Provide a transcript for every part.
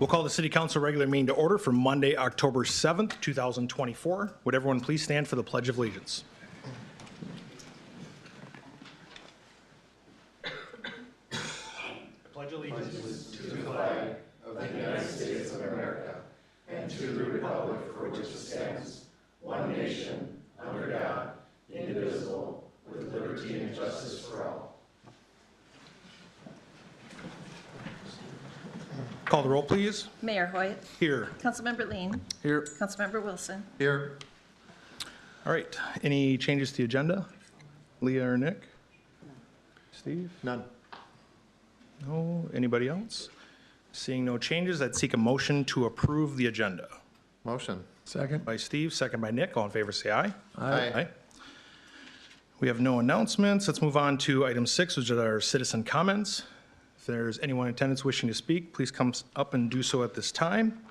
We'll call the City Council regular meeting to order for Monday, October 7th, 2024. Would everyone please stand for the Pledge of Allegiance? I pledge allegiance to the flag of the United States of America and to the republic for which it stands, one nation, under God, indivisible, with liberty and justice for all. Call the roll, please. Mayor Hoyt. Here. Councilmember Lean. Here. Councilmember Wilson. Here. All right. Any changes to the agenda? Leah or Nick? Steve? None. No. Anybody else? Seeing no changes, I'd seek a motion to approve the agenda. Motion. Second. By Steve, second by Nick. All in favor, say aye. Aye. We have no announcements. Let's move on to item 6, which are our citizen comments. If there's anyone in attendance wishing to speak, please come up and do so at this time.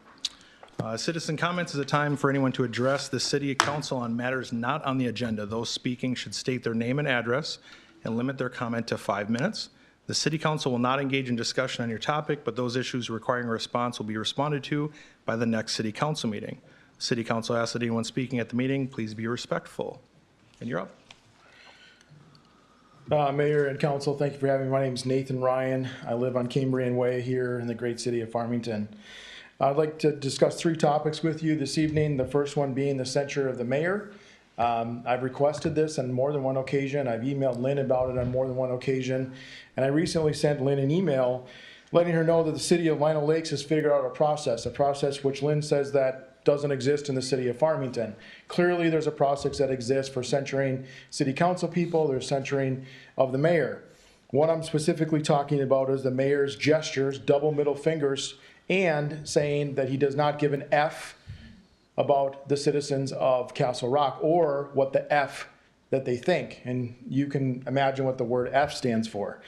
Citizen comments is a time for anyone to address the City Council on matters not on the agenda. Those speaking should state their name and address and limit their comment to 5 minutes. The City Council will not engage in discussion on your topic, but those issues requiring a response will be responded to by the next City Council meeting. City Council asks that anyone speaking at the meeting please be respectful. And you're up. Mayor and council, thank you for having me. My name is Nathan Ryan. I live on Cambrian Way here in the great city of Farmington. I'd like to discuss 3 topics with you this evening. The first one being the censure of the mayor. I've requested this on more than one occasion. I've emailed Lynn about it on more than one occasion. And I recently sent Lynn an email letting her know that the city of Lino Lakes has figured out a process which Lynn says that doesn't exist in the city of Farmington. Clearly, there's a process that exists for censuring city council people. There's censuring of the mayor. What I'm specifically talking about is the mayor's gestures, double middle fingers, and saying that he does not give an F about the citizens of Castle Rock or what the F that they think. And you can imagine what the word F stands for.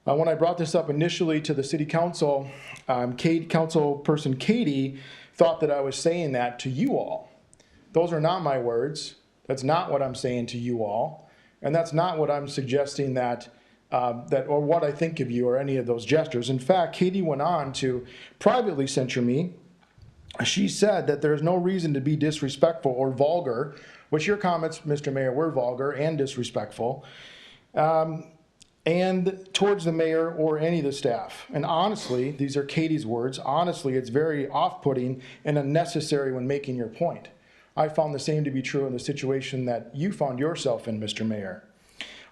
When I brought this up initially to the city council, councilperson Katie thought that I was saying that to you all. Those are not my words. That's not what I'm saying to you all. And that's not what I'm suggesting that or what I think of you or any of those gestures. In fact, Katie went on to privately censure me. She said that there's no reason to be disrespectful or vulgar, which your comments, Mr. Mayor, were vulgar and disrespectful, and towards the mayor or any of the staff. And honestly, these are Katie's words, honestly, it's very off-putting and unnecessary when making your point. I found the same to be true in the situation that you found yourself in, Mr. Mayor.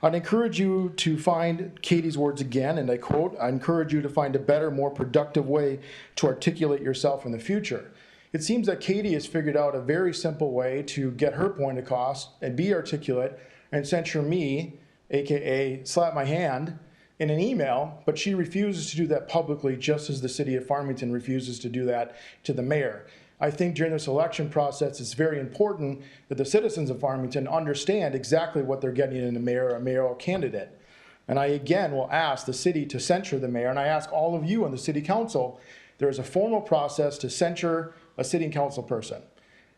I'd encourage you to find Katie's words again, and I quote, I encourage you to find a better, more productive way to articulate yourself in the future. It seems that Katie has figured out a very simple way to get her point across and be articulate and censure me, AKA slap my hand, in an email, but she refuses to do that publicly, just as the city of Farmington refuses to do that to the mayor. I think during this election process, it's very important that the citizens of Farmington understand exactly what they're getting in a mayor or a mayoral candidate. And I again will ask the city to censure the mayor, and I ask all of you on the city council, there is a formal process to censure a city council person.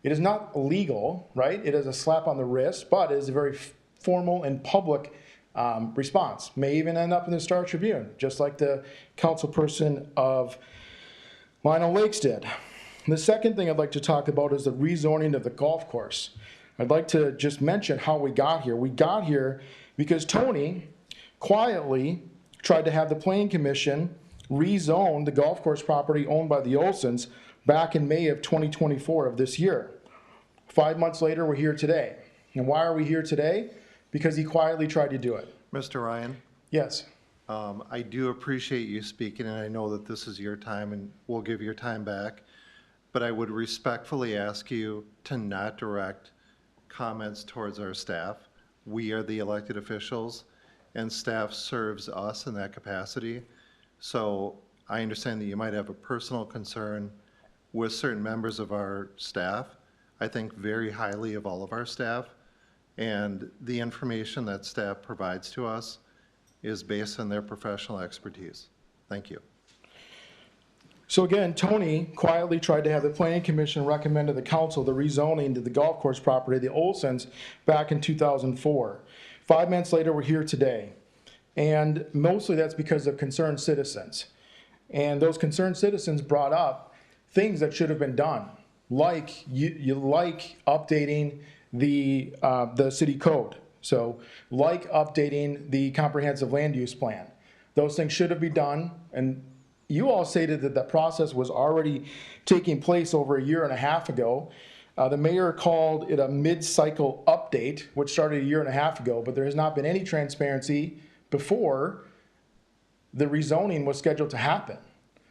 It is not illegal, right? It is a slap on the wrist, but it is a very formal and public response. May even end up in the Star Tribune, just like the council person of Lino Lakes did. The second thing I'd like to talk about is the rezoning of the golf course. I'd like to just mention how we got here. We got here because Tony quietly tried to have the Planning Commission rezone the golf course property owned by the Olsons back in May of 2024 of this year. 5 months later, we're here today. And why are we here today? Because he quietly tried to do it. Mr. Ryan? Yes. I do appreciate you speaking, and I know that this is your time, and we'll give your time back. But I would respectfully ask you to not direct comments towards our staff. We are the elected officials, and staff serves us in that capacity. So I understand that you might have a personal concern with certain members of our staff. I think very highly of all of our staff. And the information that staff provides to us is based on their professional expertise. Thank you. So again, Tony quietly tried to have the Planning Commission recommend to the council the rezoning to the golf course property, the Olsons, back in 2004. 5 months later, we're here today. And mostly that's because of concerned citizens. And those concerned citizens brought up things that should have been done, like like updating the city code. So like updating the comprehensive land use plan. Those things should have been done, and you all stated that that process was already taking place over a year and a half ago. The mayor called it a mid-cycle update, which started a year and a half ago, but there has not been any transparency before the rezoning was scheduled to happen.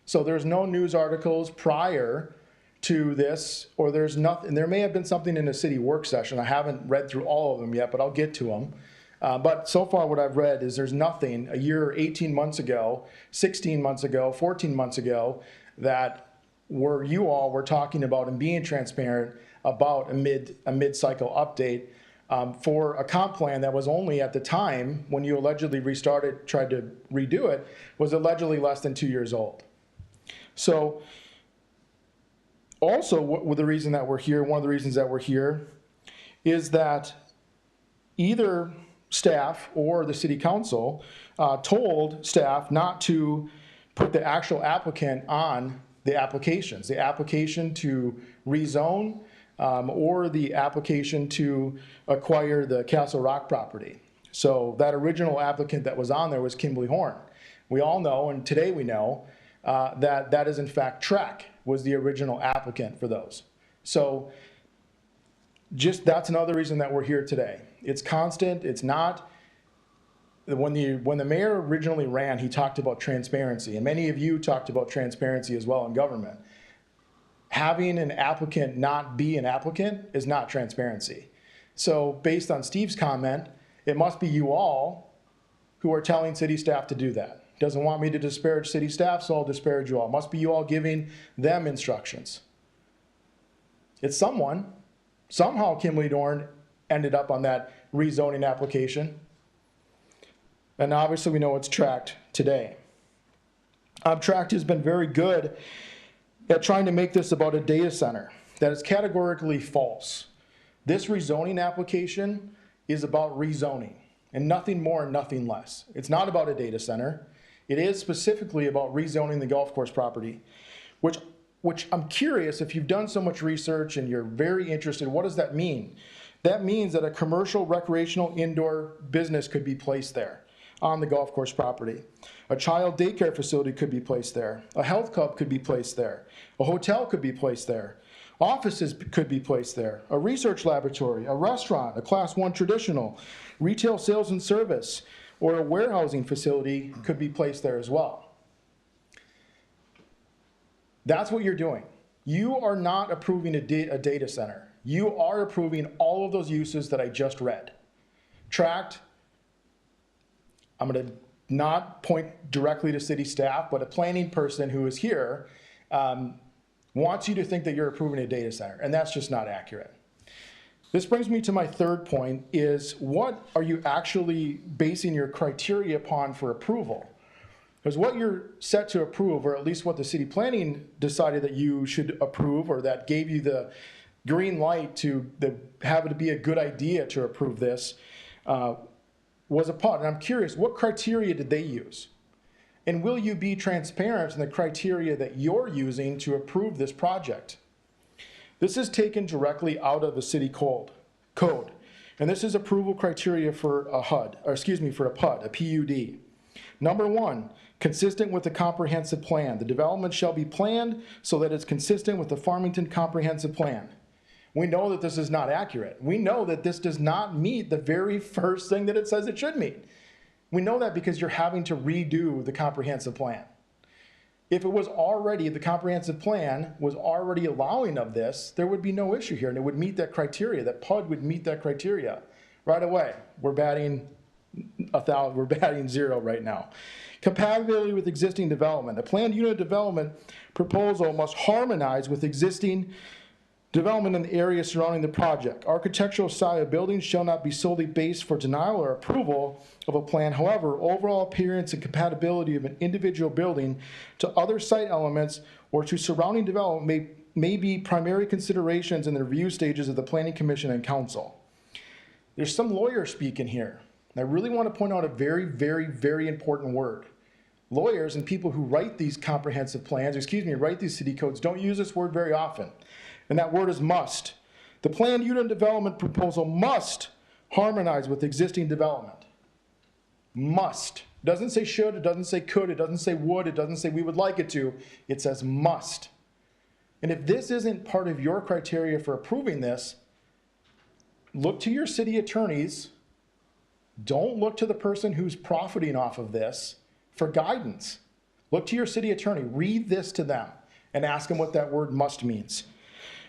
So there's no news articles prior to this, or there's nothing. There may have been something in a city work session. I haven't read through all of them yet, but I'll get to them. But so far what I've read is there's nothing a year, 18 months ago, 16 months ago, 14 months ago, that where you all were talking about and being transparent about a mid-cycle update for a comp plan that was only at the time when you allegedly tried to redo it, was allegedly less than 2 years old. So also one of the reasons that we're here is that either staff or the city council told staff not to put the actual applicant on the applications, the application to rezone or the application to acquire the Castle Rock property. So that original applicant that was on there was Kimberly Horn. We all know, and today we know, that is in fact Trek was the original applicant for those. So just that's another reason that we're here today. It's constant. It's not. When the mayor originally ran, he talked about transparency, and many of you talked about transparency as well in government. Having an applicant not be an applicant is not transparency. So based on Steve's comment, it must be you all who are telling city staff to do that. Doesn't want me to disparage city staff, so I'll disparage you all. Must be you all giving them instructions. It's someone. Somehow Kimberly Dorn ended up on that rezoning application. And obviously we know it's tracked today. Tract has been very good at trying to make this about a data center. That is categorically false. This rezoning application is about rezoning and nothing more and nothing less. It's not about a data center. It is specifically about rezoning the golf course property, which I'm curious, if you've done so much research and you're very interested, what does that mean? That means that a commercial recreational indoor business could be placed there on the golf course property. A child daycare facility could be placed there. A health club could be placed there. A hotel could be placed there. Offices could be placed there. A research laboratory, a restaurant, a class 1 traditional, retail sales and service, or a warehousing facility could be placed there as well. That's what you're doing. You are not approving a data center. You are approving all of those uses that I just read. Tract, I'm going to not point directly to city staff, but a planning person who is here wants you to think that you're approving a data center, and that's just not accurate. This brings me to my third point, is what are you actually basing your criteria upon for approval? Because what you're set to approve, or at least what the city planning decided that you should approve, or that gave you the green light to have it be a good idea to approve this, was a PUD. And I'm curious, what criteria did they use? And will you be transparent in the criteria that you're using to approve this project? This is taken directly out of the city code. And this is approval criteria for a HUD, or excuse me, for a PUD, a PUD. Number 1, consistent with the comprehensive plan. The development shall be planned so that it's consistent with the Farmington comprehensive plan. We know that this is not accurate. We know that this does not meet the very first thing that it says it should meet. We know that because you're having to redo the comprehensive plan. If it was already, the comprehensive plan was already allowing of this, there would be no issue here, and it would meet that criteria. That PUD would meet that criteria right away. We're batting 1,000. We're batting 0 right now. Compatibility with existing development. A planned unit development proposal must harmonize with existing development in the area surrounding the project. Architectural style of buildings shall not be solely based for denial or approval of a plan. However, overall appearance and compatibility of an individual building to other site elements or to surrounding development may be primary considerations in the review stages of the Planning Commission and Council. There's some lawyer speak in here. And I really want to point out a very, very, very important word. Lawyers and people who write these comprehensive plans, write these city codes, don't use this word very often. And that word is must. The planned unit development proposal must harmonize with existing development. Must. It doesn't say should, it doesn't say could, it doesn't say would, it doesn't say we would like it to. It says must. And if this isn't part of your criteria for approving this, look to your city attorneys. Don't look to the person who's profiting off of this for guidance. Look to your city attorney. Read this to them and ask them what that word must means.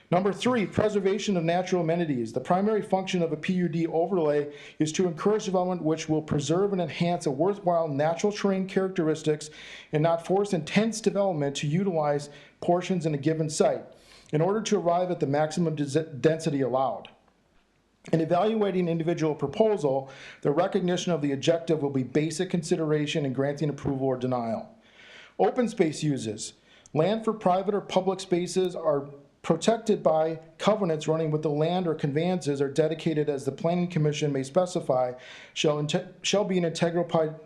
Number 3, preservation of natural amenities. The primary function of a PUD overlay is to encourage development which will preserve and enhance a worthwhile natural terrain characteristics and not force intense development to utilize portions in a given site in order to arrive at the maximum density allowed. In evaluating individual proposal, the recognition of the objective will be basic consideration in granting approval or denial. Open space uses. Land for private or public spaces are protected by covenants running with the land or conveyances are dedicated as the Planning Commission may specify shall be an integral part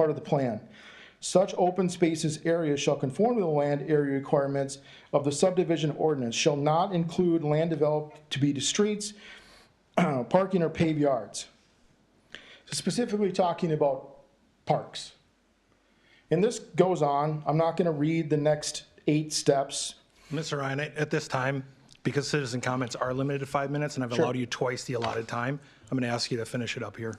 of the plan. Such open spaces areas shall conform to the land area requirements of the subdivision ordinance, shall not include land developed to be to streets, parking, or paved yards. So specifically talking about parks. And this goes on. I'm not going to read the next 8 steps. Mr. Ryan, at this time, because citizen comments are limited to 5 minutes and I've Sure. allowed you twice the allotted time, I'm going to ask you to finish it up here.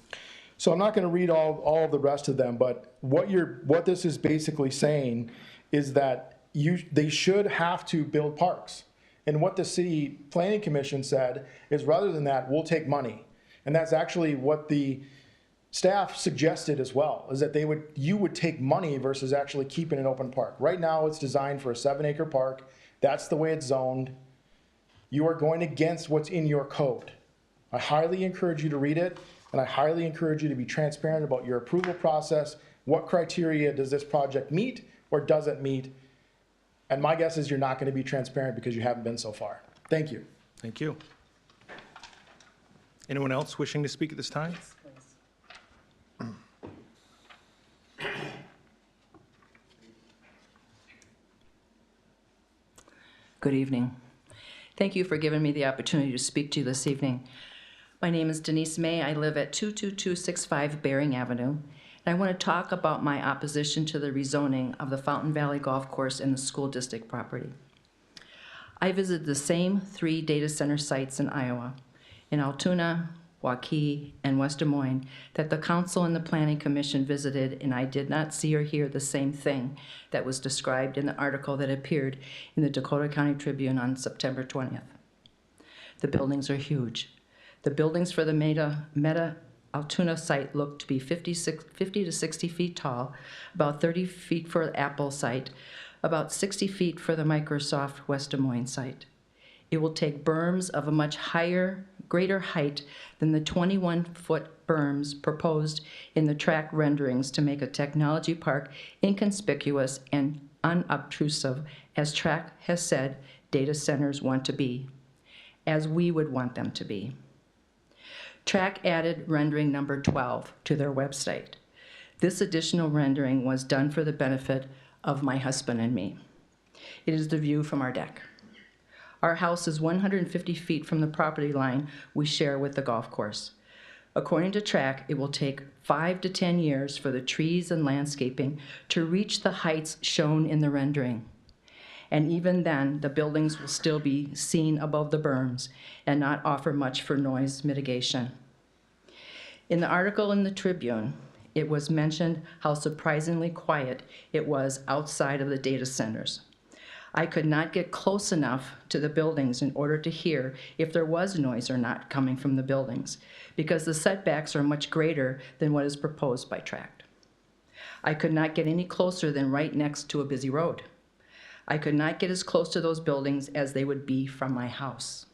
So I'm not going to read all of the rest of them, but what this is basically saying is that they should have to build parks. And what the city planning commission said is rather than that, we'll take money. And that's actually what the staff suggested as well, is that you would take money versus actually keeping an open park. Right now it's designed for a 7-acre park. That's the way it's zoned. You are going against what's in your code. I highly encourage you to read it, and I highly encourage you to be transparent about your approval process. What criteria does this project meet or doesn't meet? And my guess is you're not going to be transparent because you haven't been so far. Thank you. Thank you. Anyone else wishing to speak at this time? Good evening. Thank you for giving me the opportunity to speak to you this evening. My name is Denise May. I live at 22265 Bering Avenue. And I want to talk about my opposition to the rezoning of the Fountain Valley Golf Course and the school district property. I visited the same 3 data center sites in Iowa, in Altoona, Waukee, and West Des Moines, that the council and the planning commission visited, and I did not see or hear the same thing that was described in the article that appeared in the Dakota County Tribune on September 20th. The buildings are huge. The buildings for the Meta Altoona site look to be 50 to 60 feet tall, about 30 feet for the Apple site, about 60 feet for the Microsoft West Des Moines site. It will take berms of a much greater height than the 21-foot berms proposed in the track renderings to make a technology park inconspicuous and unobtrusive, as track has said data centers want to be, as we would want them to be. Track added rendering number 12 to their website. This additional rendering was done for the benefit of my husband and me. It is the view from our deck. Our house is 150 feet from the property line we share with the golf course. According to Track, it will take 5 to 10 years for the trees and landscaping to reach the heights shown in the rendering. And even then, the buildings will still be seen above the berms and not offer much for noise mitigation. In the article in the Tribune, it was mentioned how surprisingly quiet it was outside of the data centers. I could not get close enough to the buildings in order to hear if there was noise or not coming from the buildings, because the setbacks are much greater than what is proposed by Tract. I could not get any closer than right next to a busy road. I could not get as close to those buildings as they would be from my house.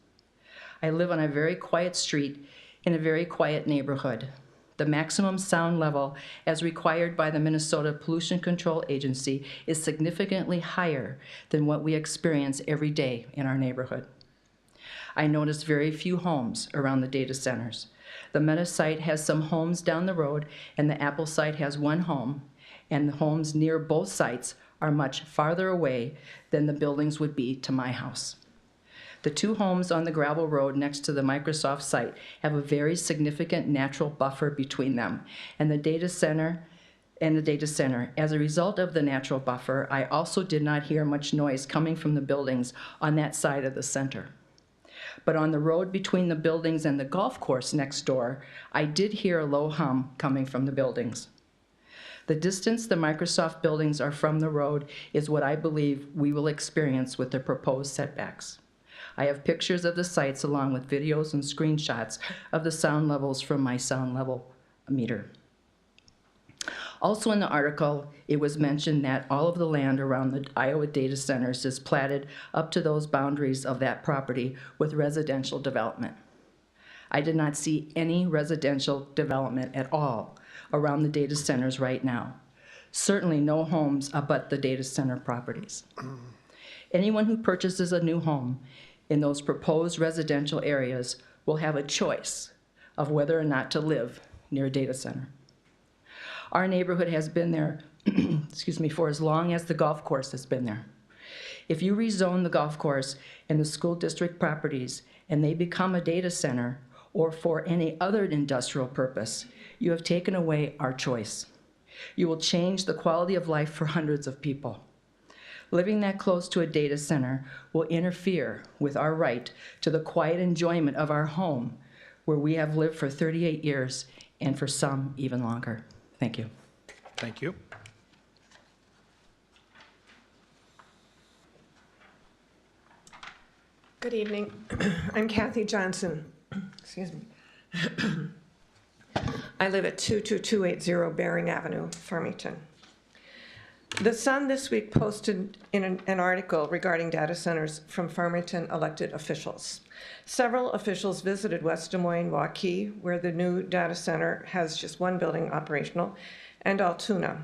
I live on a very quiet street in a very quiet neighborhood. The maximum sound level, as required by the Minnesota Pollution Control Agency, is significantly higher than what we experience every day in our neighborhood. I noticed very few homes around the data centers. The Meta site has some homes down the road, and the Apple site has 1 home, and the homes near both sites are much farther away than the buildings would be to my house. The two homes on the gravel road next to the Microsoft site have a very significant natural buffer between them and the data center. As a result of the natural buffer, I also did not hear much noise coming from the buildings on that side of the center. But on the road between the buildings and the golf course next door, I did hear a low hum coming from the buildings. The distance the Microsoft buildings are from the road is what I believe we will experience with the proposed setbacks. I have pictures of the sites along with videos and screenshots of the sound levels from my sound level meter. Also in the article, it was mentioned that all of the land around the Iowa data centers is platted up to those boundaries of that property with residential development. I did not see any residential development at all around the data centers right now. Certainly no homes abut the data center properties. Anyone who purchases a new home in those proposed residential areas will have a choice of whether or not to live near a data center. Our neighborhood has been there for as long as the golf course has been there. If you rezone the golf course and the school district properties and they become a data center or for any other industrial purpose, you have taken away our choice. You will change the quality of life for hundreds of people. Living that close to a data center will interfere with our right to the quiet enjoyment of our home, where we have lived for 38 years and for some even longer. Thank you. Thank you. Good evening. I'm Kathy Johnson. Excuse me. I live at 22280 Bering Avenue, Farmington. The Sun this week posted in an article regarding data centers from Farmington elected officials. Several officials visited West Des Moines, Waukee, where the new data center has just one building operational, and Altoona.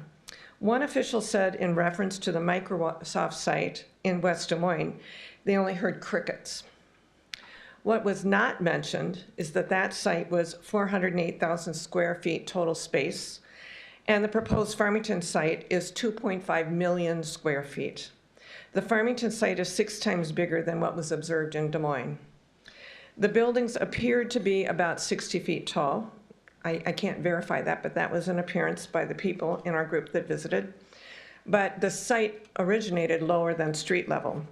One official said in reference to the Microsoft site in West Des Moines, they only heard crickets. What was not mentioned is that that site was 408,000 square feet total space, and the proposed Farmington site is 2.5 million square feet. The Farmington site is 6 times bigger than what was observed in Des Moines. The buildings appeared to be about 60 feet tall. I can't verify that, but that was an appearance by the people in our group that visited. But the site originated lower than street level.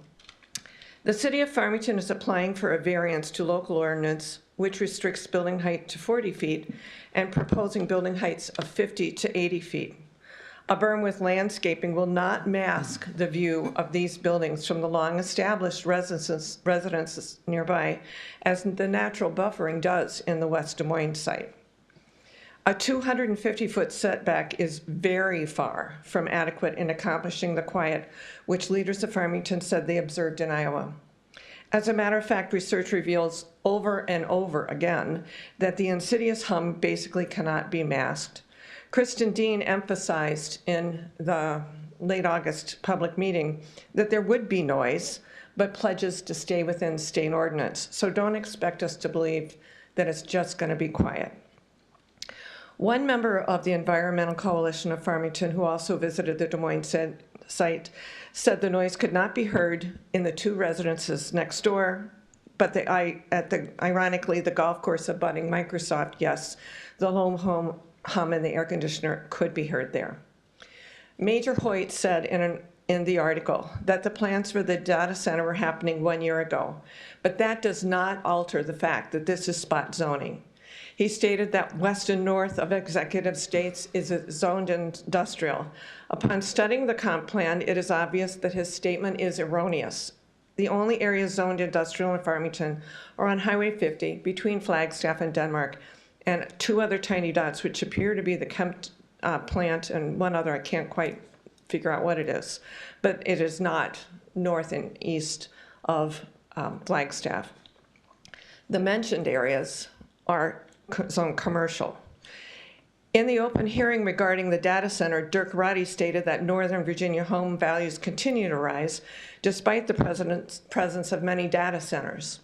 The city of Farmington is applying for a variance to local ordinance which restricts building height to 40 feet and proposing building heights of 50 to 80 feet. A berm with landscaping will not mask the view of these buildings from the long-established residences nearby, as the natural buffering does in the West Des Moines site. A 250-foot setback is very far from adequate in accomplishing the quiet which leaders of Farmington said they observed in Iowa. As a matter of fact, research reveals over and over again that the insidious hum basically cannot be masked. Kristen Dean emphasized in the late August public meeting that there would be noise, but pledges to stay within state ordinance. So don't expect us to believe that it's just going to be quiet. One member of the Environmental Coalition of Farmington, who also visited the Des Moines site, said the noise could not be heard in the 2 residences next door, but ironically, the golf course abutting Microsoft, yes, the home hum and the air conditioner could be heard there. Major Hoyt said in the article that the plans for the data center were happening 1 year ago, but that does not alter the fact that this is spot zoning. He stated that west and north of Executive States is zoned industrial. Upon studying the comp plan, it is obvious that his statement is erroneous. The only areas zoned industrial in Farmington are on Highway 50 between Flagstaff and Denmark, and 2 other tiny dots which appear to be the Kempt plant and one other, I can't quite figure out what it is, but it is not north and east of Flagstaff. The mentioned areas are zone commercial. In the open hearing regarding the data center, Dirk Roddy stated that Northern Virginia home values continue to rise despite the presence of many data centers.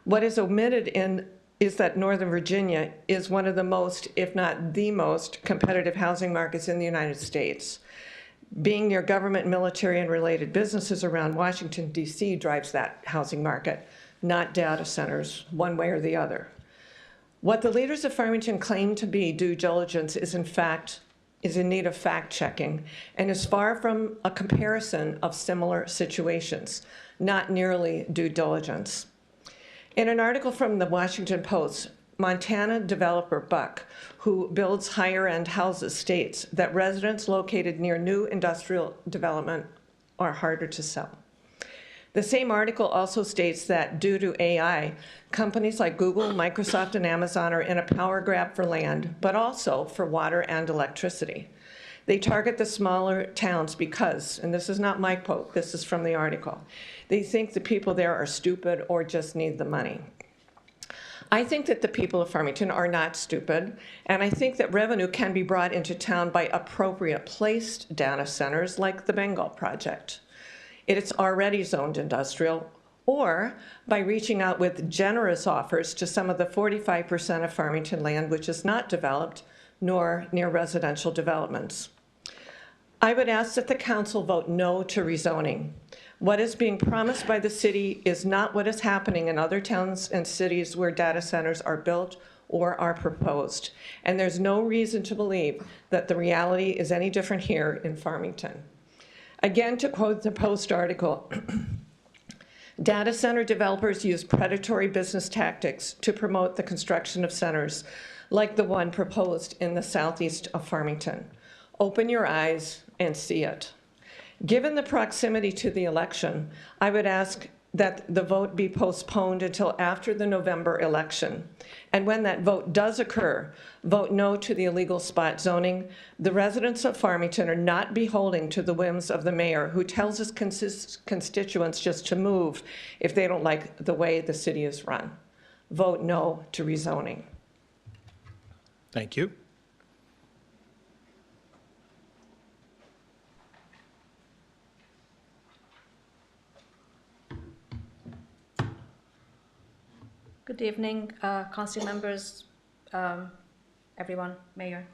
What is omitted is that Northern Virginia is one of the most, if not the most, competitive housing markets in the United States. Being near government, military, and related businesses around Washington, D.C. drives that housing market, not data centers, one way or the other. What the leaders of Farmington claim to be due diligence is in need of fact-checking and is far from a comparison of similar situations, not nearly due diligence. In an article from the Washington Post, Montana developer Buck, who builds higher-end houses, states that residents located near new industrial development are harder to sell. The same article also states that due to AI, companies like Google, Microsoft, and Amazon are in a power grab for land, but also for water and electricity. They target the smaller towns because, and this is not my quote, this is from the article, they think the people there are stupid or just need the money. I think that the people of Farmington are not stupid, and I think that revenue can be brought into town by appropriate placed data centers like the Bengal project. It is already zoned industrial, or by reaching out with generous offers to some of the 45% of Farmington land which is not developed nor near residential developments. I would ask that the council vote no to rezoning. What is being promised by the city is not what is happening in other towns and cities where data centers are built or are proposed. And there's no reason to believe that the reality is any different here in Farmington. Again, to quote the Post article, data center developers use predatory business tactics to promote the construction of centers like the one proposed in the southeast of Farmington. Open your eyes and see it. Given the proximity to the election, I would ask that the vote be postponed until after the November election. And when that vote does occur, vote no to the illegal spot zoning. The residents of Farmington are not beholden to the whims of the mayor, who tells his constituents just to move if they don't like the way the city is run. Vote no to rezoning. Thank you. Good evening, council members, everyone, Mayor.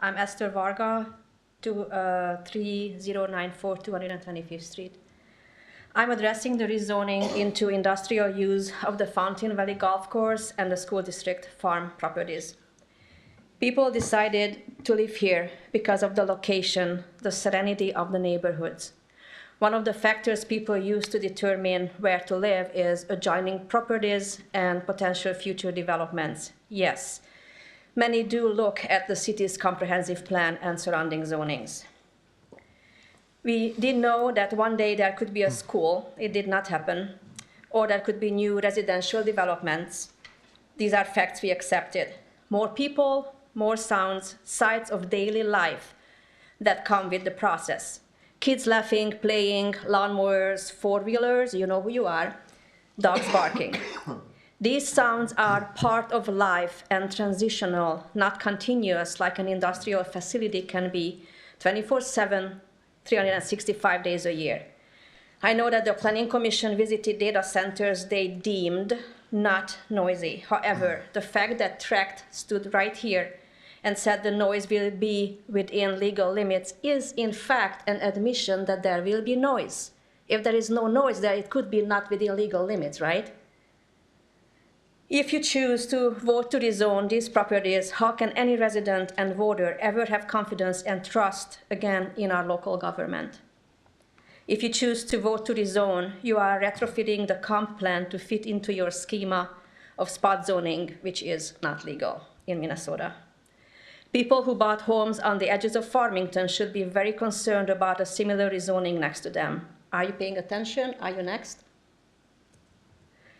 I'm Esther Varga, 3094 225th Street. I'm addressing the rezoning into industrial use of the Fountain Valley Golf Course and the school district farm properties. People decided to live here because of the location, the serenity of the neighborhoods. One of the factors people use to determine where to live is adjoining properties and potential future developments. Yes, many do look at the city's comprehensive plan and surrounding zonings. We did know that one day there could be a school. It did not happen. Or there could be new residential developments. These are facts we accepted. More people, more sounds, sights of daily life that come with the process. Kids laughing, playing, lawnmowers, four-wheelers, you know who you are, dogs barking. These sounds are part of life and transitional, not continuous like an industrial facility can be 24/7, 365 days a year. I know that the Planning Commission visited data centers they deemed not noisy. However, the fact that Tract stood right here and said the noise will be within legal limits is in fact an admission that there will be noise. If there is no noise there, it could be not within legal limits, right? If you choose to vote to rezone these properties, how can any resident and voter ever have confidence and trust again in our local government? If you choose to vote to rezone, you are retrofitting the comp plan to fit into your schema of spot zoning, which is not legal in Minnesota. People who bought homes on the edges of Farmington should be very concerned about a similar rezoning next to them. Are you paying attention? Are you next?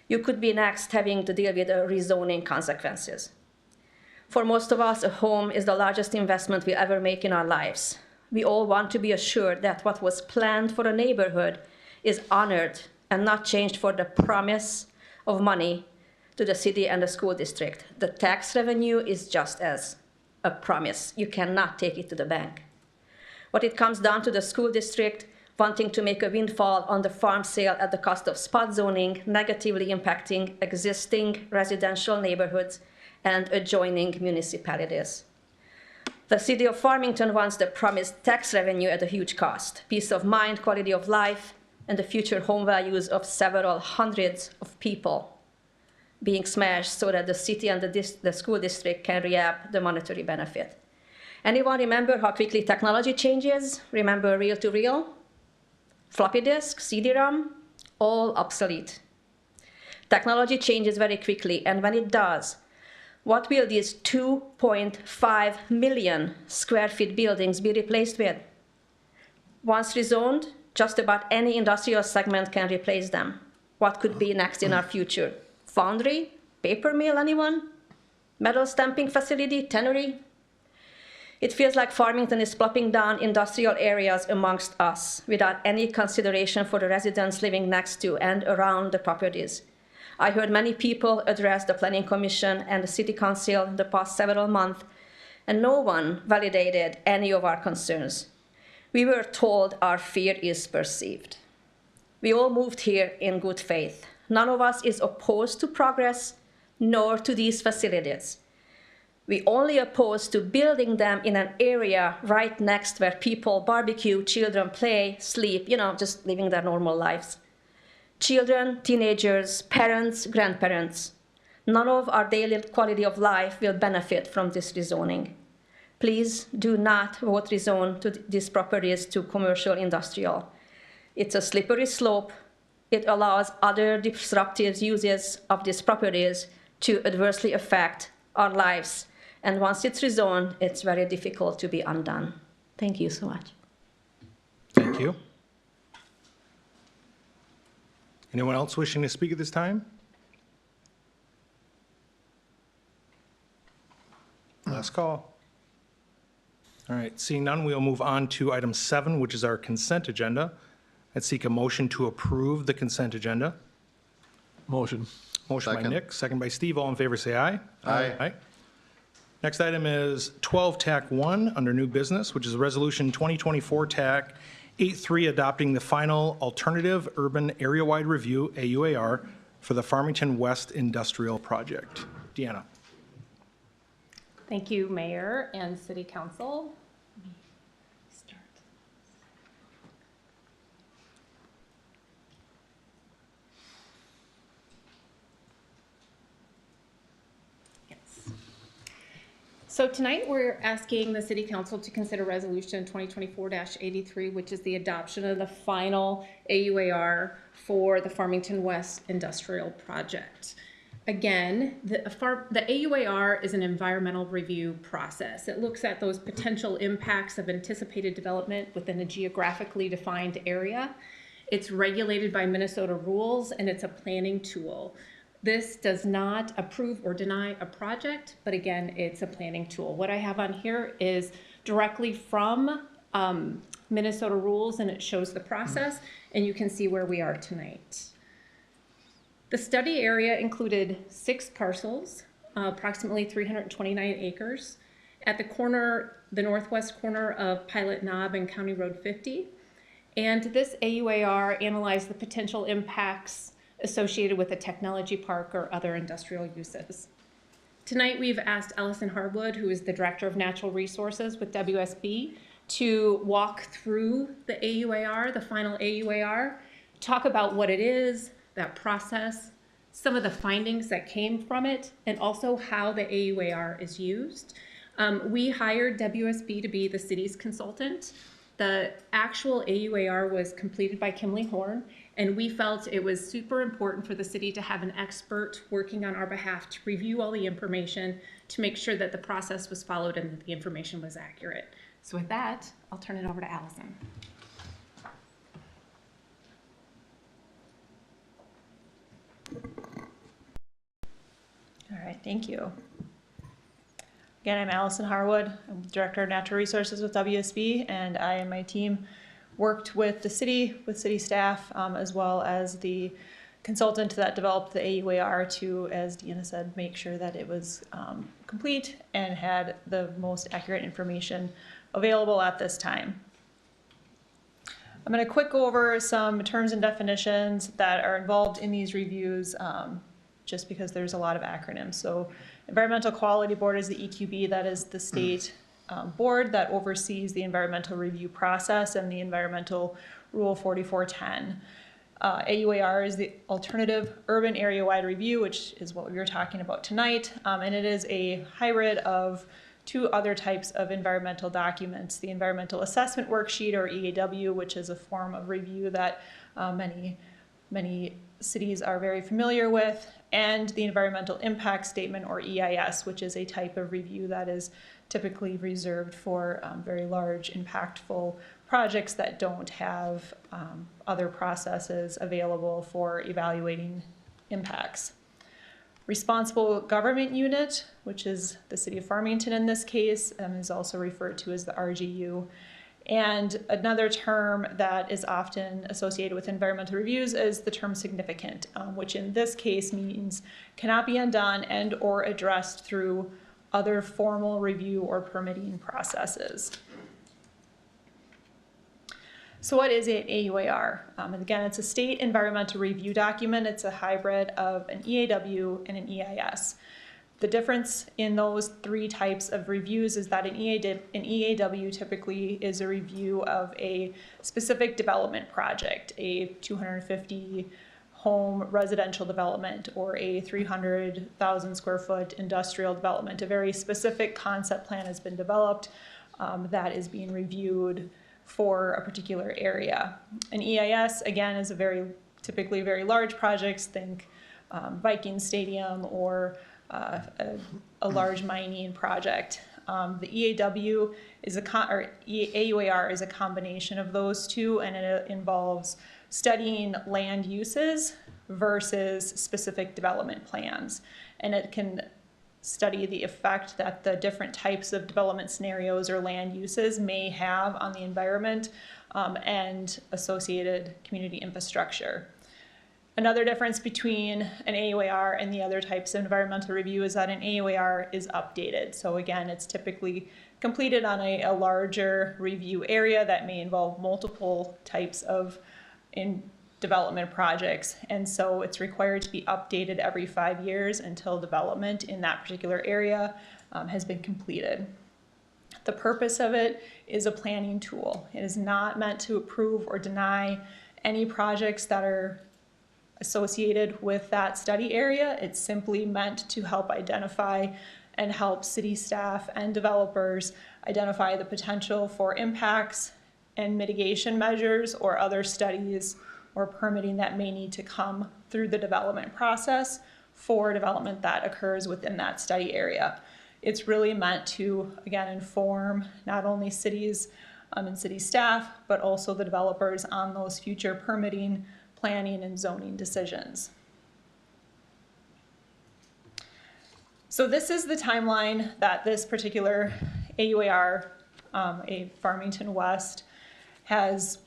You could be next having to deal with the rezoning consequences. For most of us, a home is the largest investment we ever make in our lives. We all want to be assured that what was planned for a neighborhood is honored and not changed for the promise of money to the city and the school district. The tax revenue is just as a promise. You cannot take it to the bank. When it comes down to the school district, wanting to make a windfall on the farm sale at the cost of spot zoning, negatively impacting existing residential neighborhoods and adjoining municipalities. The city of Farmington wants the promised tax revenue at a huge cost, peace of mind, quality of life, and the future home values of several hundreds of people being smashed so that the city and the school district can reap the monetary benefit. Anyone remember how quickly technology changes? Remember reel-to-reel? Floppy disk, CD-ROM, all obsolete. Technology changes very quickly, and when it does, what will these 2.5 million square feet buildings be replaced with? Once rezoned, just about any industrial segment can replace them. What could be next in our future? Foundry? Paper mill, anyone? Metal stamping facility? Tannery? It feels like Farmington is plopping down industrial areas amongst us without any consideration for the residents living next to and around the properties. I heard many people address the Planning Commission and the City Council in the past several months, and no one validated any of our concerns. We were told our fear is perceived. We all moved here in good faith. None of us is opposed to progress, nor to these facilities. We only opposed to building them in an area right next where people barbecue, children play, sleep, just living their normal lives. Children, teenagers, parents, grandparents. None of our daily quality of life will benefit from this rezoning. Please do not vote rezone to these properties to commercial industrial. It's a slippery slope. It allows other disruptive uses of these properties to adversely affect our lives. And once it's rezoned, it's very difficult to be undone. Thank you so much. Thank you. Anyone else wishing to speak at this time? Last call. All right, seeing none, we'll move on to item 7, which is our consent agenda. I'd seek a motion to approve the consent agenda. Motion. Motion by Second. Nick, second by Steve. All in favor, say aye. Aye. Aye. Next item is 12 TAC 1 under new business, which is Resolution 2024 TAC 83 adopting the final alternative urban area-wide review, AUAR, for the Farmington West Industrial Project. Deanna. Thank you, Mayor and City Council. So tonight, we're asking the City Council to consider Resolution 2024-83, which is the adoption of the final AUAR for the Farmington West Industrial Project. Again, the AUAR is an environmental review process. It looks at those potential impacts of anticipated development within a geographically defined area. It's regulated by Minnesota rules, and it's a planning tool. This does not approve or deny a project, but again, it's a planning tool. What I have on here is directly from Minnesota rules, and it shows the process, and you can see where we are tonight. The study area included 6 parcels, approximately 329 acres, at the northwest corner of Pilot Knob and County Road 50. And this AUAR analyzed the potential impacts associated with a technology park or other industrial uses. Tonight, we've asked Allison Harwood, who is the Director of Natural Resources with WSB, to walk through the AUAR, the final AUAR, talk about what it is, that process, some of the findings that came from it, and also how the AUAR is used. We hired WSB to be the city's consultant. The actual AUAR was completed by Kimley Horn, and we felt it was super important for the city to have an expert working on our behalf to review all the information to make sure that the process was followed and that the information was accurate. So with that, I'll turn it over to Allison. All right, thank you. Again, I'm Allison Harwood. I'm Director of Natural Resources with WSB, and I and my team worked with the city, with city staff, as well as the consultant that developed the AUAR to, as Deanna said, make sure that it was complete and had the most accurate information available at this time. I'm going to quick go over some terms and definitions that are involved in these reviews, just because there's a lot of acronyms. So Environmental Quality Board is the EQB, that is the state board that oversees the environmental review process and the Environmental Rule 4410. AUAR is the Alternative Urban Area-Wide Review, which is what we were talking about tonight, and it is a hybrid of two other types of environmental documents: the Environmental Assessment Worksheet, or EAW, which is a form of review that many cities are very familiar with, and the Environmental Impact Statement, or EIS, which is a type of review that is typically reserved for very large, impactful projects that don't have other processes available for evaluating impacts. Responsible Government Unit, which is the City of Farmington in this case, is also referred to as the RGU. And another term that is often associated with environmental reviews is the term significant, which in this case means cannot be undone and or addressed through other formal review or permitting processes. So what is an AUAR? And again, it's a state environmental review document. It's a hybrid of an EAW and an EIS. The difference in those three types of reviews is that an EAW typically is a review of a specific development project, a 250 home residential development or a 300,000 square foot industrial development. A very specific concept plan has been developed that is being reviewed for a particular area. An EIS, again, is typically very large projects. Think Viking Stadium or a large mining project. The EAW is AUAR is a combination of those two, and it involves studying land uses versus specific development plans. And it can study the effect that the different types of development scenarios or land uses may have on the environment and associated community infrastructure. Another difference between an AUAR and the other types of environmental review is that an AUAR is updated. So again, it's typically completed on a larger review area that may involve multiple types of development projects, and so it's required to be updated every 5 years until development in that particular area has been completed. The purpose of it is a planning tool. It is not meant to approve or deny any projects that are associated with that study area. It's simply meant to help identify and help city staff and developers identify the potential for impacts and mitigation measures or other studies or permitting that may need to come through the development process for development that occurs within that study area. It's really meant to, again, inform not only cities and city staff, but also the developers on those future permitting, planning, and zoning decisions. So this is the timeline that this particular AUAR, a Farmington West, has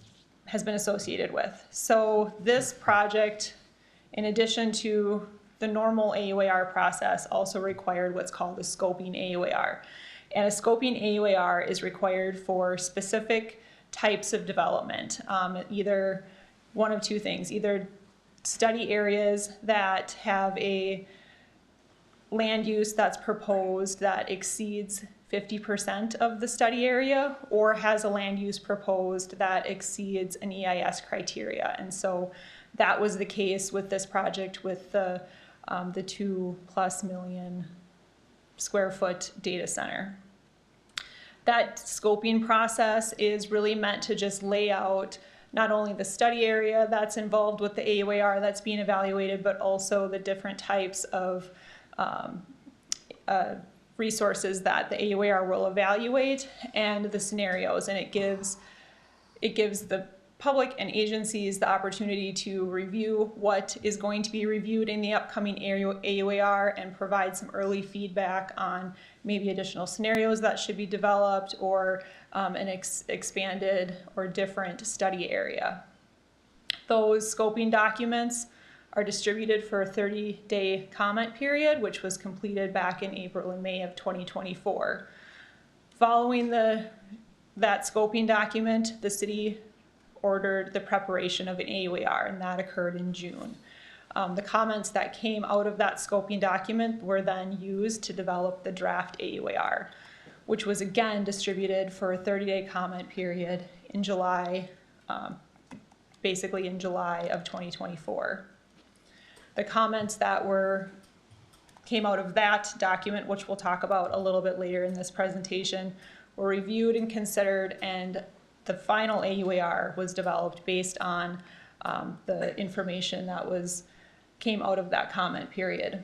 been associated with. So this project, in addition to the normal AUAR process, also required what's called a scoping AUAR. And a scoping AUAR is required for specific types of development, either one of two things: either study areas that have a land use that's proposed that exceeds 50% of the study area, or has a land use proposed that exceeds an EIS criteria. And so that was the case with this project with the 2+ million square foot data center. That scoping process is really meant to just lay out not only the study area that's involved with the AUAR that's being evaluated, but also the different types of resources that the AUAR will evaluate and the scenarios. And it gives the public and agencies the opportunity to review what is going to be reviewed in the upcoming AUAR and provide some early feedback on maybe additional scenarios that should be developed or an expanded or different study area. Those scoping documents are distributed for a 30-day comment period, which was completed back in April and May of 2024. Following that scoping document, the city ordered the preparation of an AUAR, and that occurred in June. The comments that came out of that scoping document were then used to develop the draft AUAR, which was again distributed for a 30-day comment period in July, basically in July of 2024. The comments that came out of that document, which we'll talk about a little bit later in this presentation, were reviewed and considered, and the final AUAR was developed based on the information that came out of that comment period.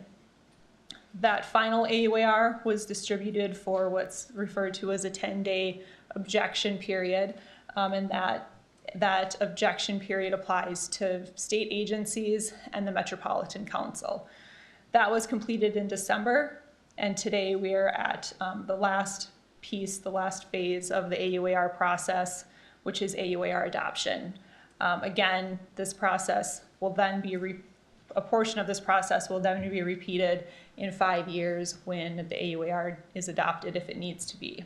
That final AUAR was distributed for what's referred to as a 10-day objection period, and that objection period applies to state agencies and the Metropolitan Council. That was completed in December, and today we are at the last piece, the last phase of the AUAR process, which is AUAR adoption. Again, this process will then be, a portion of this process will then be repeated in 5 years when the AUAR is adopted if it needs to be.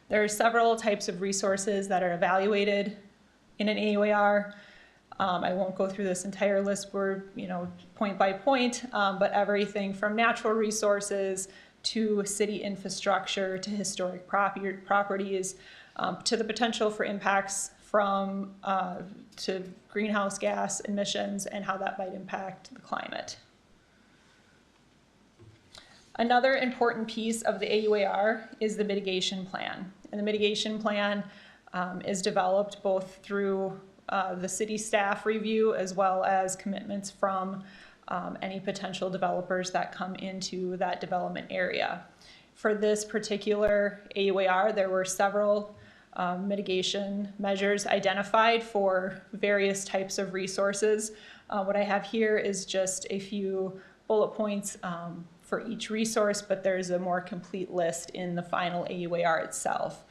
There are several types of resources that are evaluated in an AUAR. I won't go through this entire list, we're point by point, but everything from natural resources to city infrastructure to historic properties, to the potential for impacts from to greenhouse gas emissions and how that might impact the climate. Another important piece of the AUAR is the mitigation plan. And the mitigation plan is developed both through the city staff review as well as commitments from any potential developers that come into that development area. For this particular AUAR, there were several mitigation measures identified for various types of resources. What I have here is just a few bullet points for each resource, but there's a more complete list in the final AUAR itself.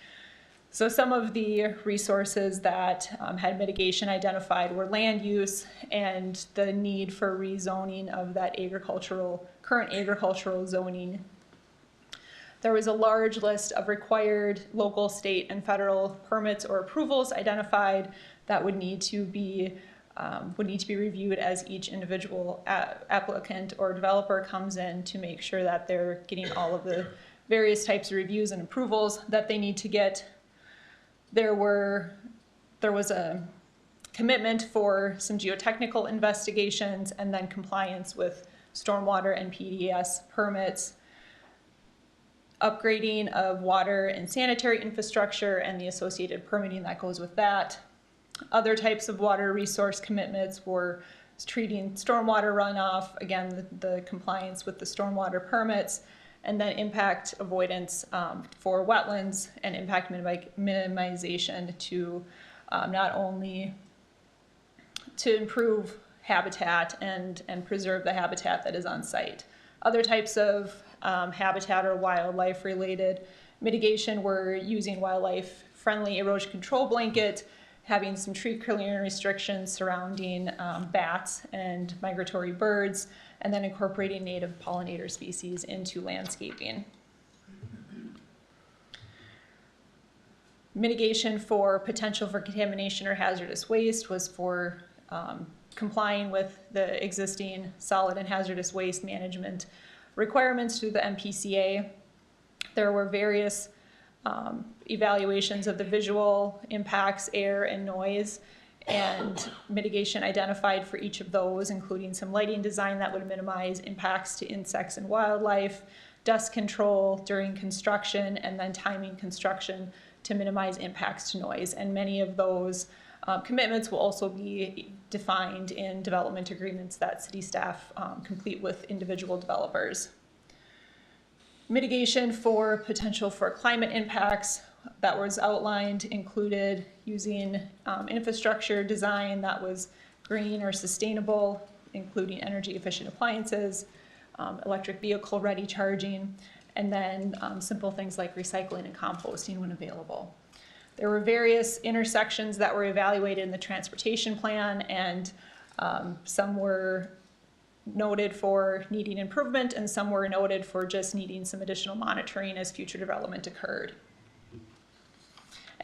So some of the resources that had mitigation identified were land use and the need for rezoning of that current agricultural zoning. There was a large list of required local, state, and federal permits or approvals identified that would need to be reviewed as each individual applicant or developer comes in to make sure that they're getting all of the various types of reviews and approvals that they need to get. There was a commitment for some geotechnical investigations and then compliance with stormwater and PDS permits, upgrading of water and sanitary infrastructure and the associated permitting that goes with that. Other types of water resource commitments were treating stormwater runoff, again, the compliance with the stormwater permits, and then impact avoidance for wetlands and impact minimization to not only to improve habitat and preserve the habitat that is on site. Other types of habitat or wildlife related mitigation were using wildlife-friendly erosion control blanket, having some tree clearing restrictions surrounding bats and migratory birds, and then incorporating native pollinator species into landscaping. Mitigation for potential for contamination or hazardous waste was for complying with the existing solid and hazardous waste management requirements through the MPCA. There were various evaluations of the visual impacts, air and noise, and mitigation identified for each of those, including some lighting design that would minimize impacts to insects and wildlife, dust control during construction, and then timing construction to minimize impacts to noise. And many of those commitments will also be defined in development agreements that city staff complete with individual developers. Mitigation for potential for climate impacts that was outlined included using infrastructure design that was green or sustainable, including energy efficient appliances, electric vehicle ready charging, and then simple things like recycling and composting when available. There were various intersections that were evaluated in the transportation plan, and some were noted for needing improvement and some were noted for just needing some additional monitoring as future development occurred.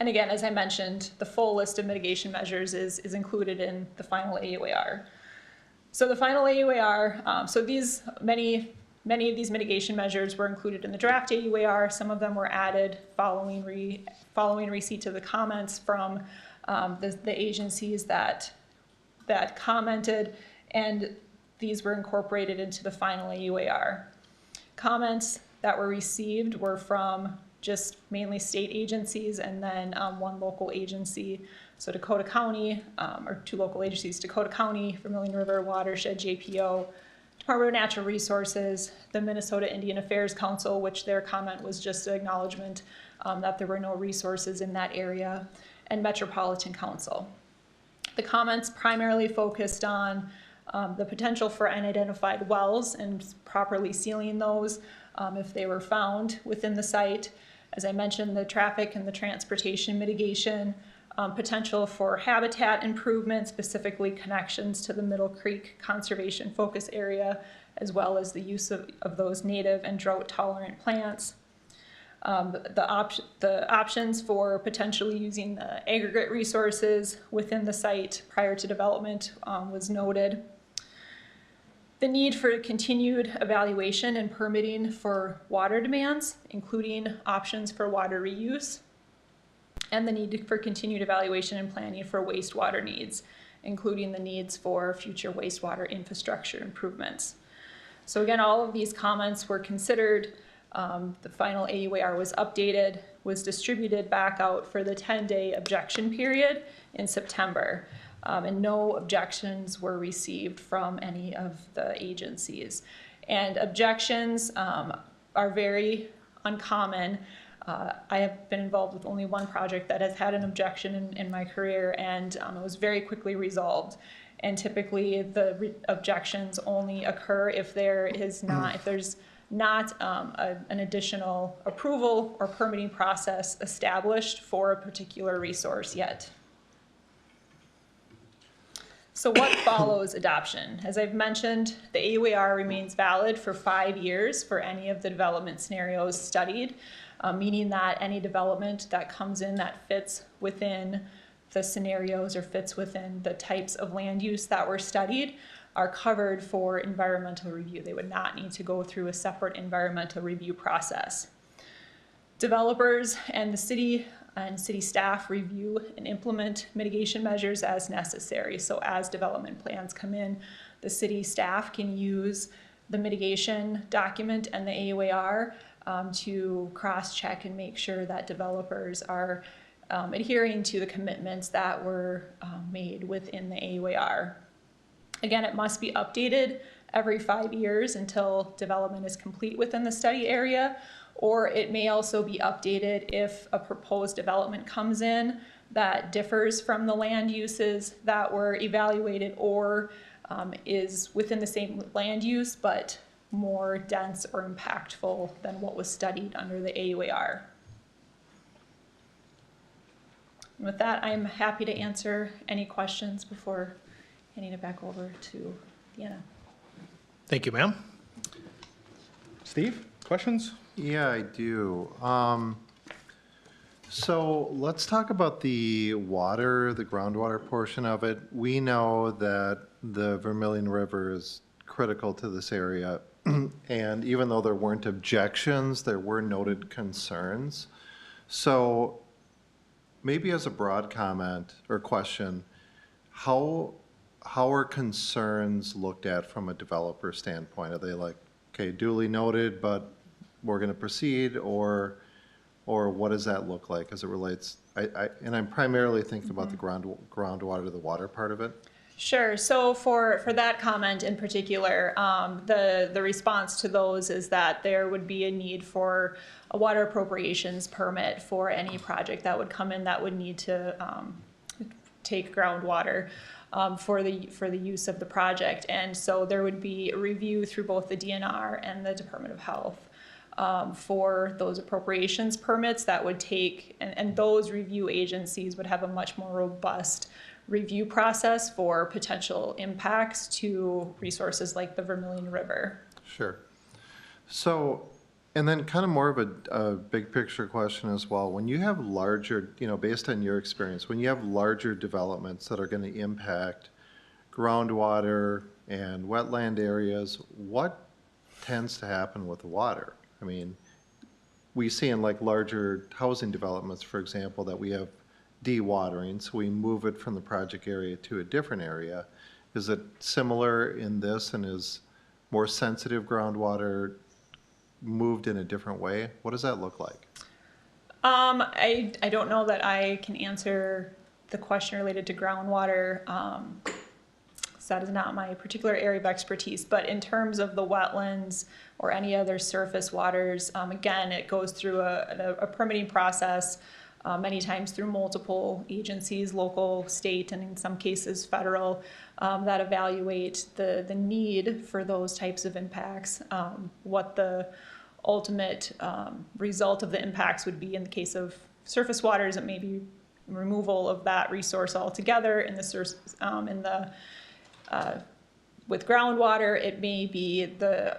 And again, as I mentioned, the full list of mitigation measures is included in the final AUAR. So the final AUAR, many of these mitigation measures were included in the draft AUAR. Some of them were added following receipt of the comments from the agencies that commented, and these were incorporated into the final AUAR. Comments that were received were from just mainly state agencies and then one local agency. So Dakota County, or two local agencies, Dakota County, Vermilion River Watershed, JPO, Department of Natural Resources, the Minnesota Indian Affairs Council, which their comment was just an acknowledgement that there were no resources in that area, and Metropolitan Council. The comments primarily focused on the potential for unidentified wells and properly sealing those if they were found within the site. As I mentioned, the traffic and the transportation mitigation, potential for habitat improvement, specifically connections to the Middle Creek Conservation Focus Area, as well as the use of those native and drought-tolerant plants. The options for potentially using the aggregate resources within the site prior to development was noted. The need for continued evaluation and permitting for water demands, including options for water reuse, and the need for continued evaluation and planning for wastewater needs, including the needs for future wastewater infrastructure improvements. So again, all of these comments were considered. The final AUAR was updated, was distributed back out for the 10-day objection period in September. And no objections were received from any of the agencies. And objections are very uncommon. I have been involved with only one project that has had an objection in my career, and it was very quickly resolved. And typically the objections only occur if there's not an additional approval or permitting process established for a particular resource yet. So what follows adoption? As I've mentioned, the AUAR remains valid for 5 years for any of the development scenarios studied, meaning that any development that comes in that fits within the scenarios or fits within the types of land use that were studied are covered for environmental review. They would not need to go through a separate environmental review process. Developers and the city and city staff review and implement mitigation measures as necessary. So as development plans come in, the city staff can use the mitigation document and the AUAR to cross-check and make sure that developers are adhering to the commitments that were made within the AUAR. Again, it must be updated every 5 years until development is complete within the study area, or it may also be updated if a proposed development comes in that differs from the land uses that were evaluated or is within the same land use but more dense or impactful than what was studied under the AUAR. And with that, I'm happy to answer any questions before handing it back over to Deanna. Thank you, ma'am. Steve, questions? Yeah, I do. So let's talk about the water, the groundwater portion of it. We know that the Vermilion River is critical to this area. And even though there weren't objections, there were noted concerns. So maybe as a broad comment or question, how are concerns looked at from a developer standpoint? Are they like, okay, duly noted, but we're going to proceed, or what does that look like as it relates? And I'm primarily thinking about the groundwater to the water part of it. Sure. So for that comment in particular, the response to those is that there would be a need for a water appropriations permit for any project that would come in that would need to take groundwater for the use of the project. And so there would be a review through both the DNR and the Department of Health for those appropriations permits that would take, and those review agencies would have a much more robust review process for potential impacts to resources like the Vermilion River. Sure. So And then kind of more of a big picture question as well. When you have larger, based on your experience, when you have larger developments that are going to impact groundwater and wetland areas, what tends to happen with the water? I mean, we see in like larger housing developments, for example, that we have dewatering, so we move it from the project area to a different area. Is it similar in this, and is more sensitive groundwater moved in a different way? What does that look like? I don't know that I can answer the question related to groundwater. So that is not my particular area of expertise, but in terms of the wetlands or any other surface waters, again, it goes through a permitting process, many times through multiple agencies, local, state, and in some cases federal, that evaluate the need for those types of impacts, what the ultimate result of the impacts would be. In the case of surface waters, it may be removal of that resource altogether. With groundwater, it may be the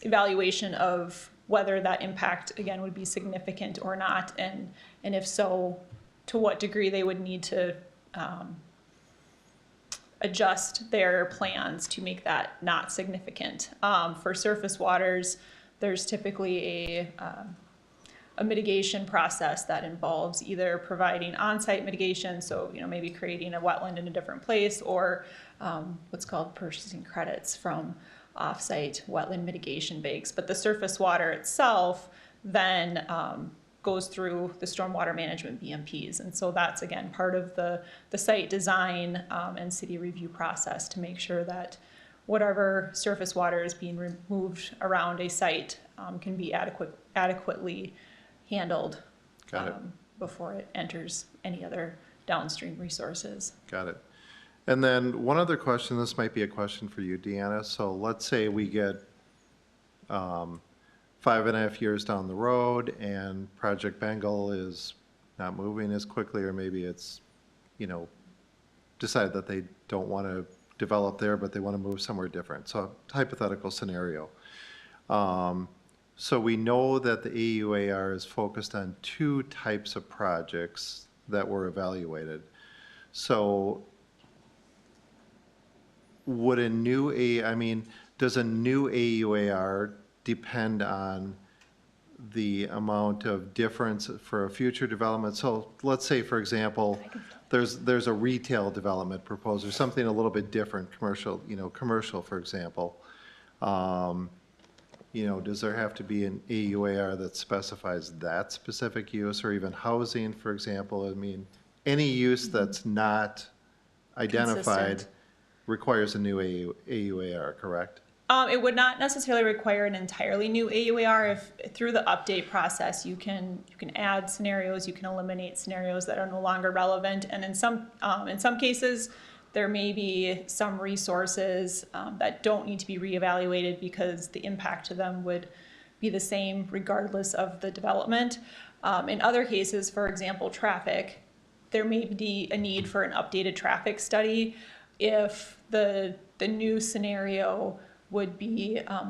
evaluation of whether that impact, again, would be significant or not, and if so, to what degree they would need to adjust their plans to make that not significant. For surface waters, there's typically a mitigation process that involves either providing on-site mitigation, so maybe creating a wetland in a different place, or what's called purchasing credits from off-site wetland mitigation banks. But the surface water itself then goes through the stormwater management BMPs, and so that's again part of the site design and city review process to make sure that whatever surface water is being removed around a site can be adequately handled before it enters any other downstream resources. Got it. And then one other question, this might be a question for you, Deanna. So let's say we get 5.5 years down the road and Project Bengal is not moving as quickly, or maybe it's, decided that they don't want to develop there, but they want to move somewhere different. So hypothetical scenario. So we know that the AUAR is focused on 2 types of projects that were evaluated. So would does a new AUAR depend on the amount of difference for a future development? So let's say, for example, there's a retail development proposed, or something a little bit different, commercial, for example. Does there have to be an AUAR that specifies that specific use, or even housing, for example? Any use that's not identified Consistent. requires a new AUAR, correct? It would not necessarily require an entirely new AUAR. If through the update process you can add scenarios, you can eliminate scenarios that are no longer relevant, and in some cases there may be some resources that don't need to be reevaluated because the impact to them would be the same regardless of the development. In other cases, for example, traffic, there may be a need for an updated traffic study if the new scenario would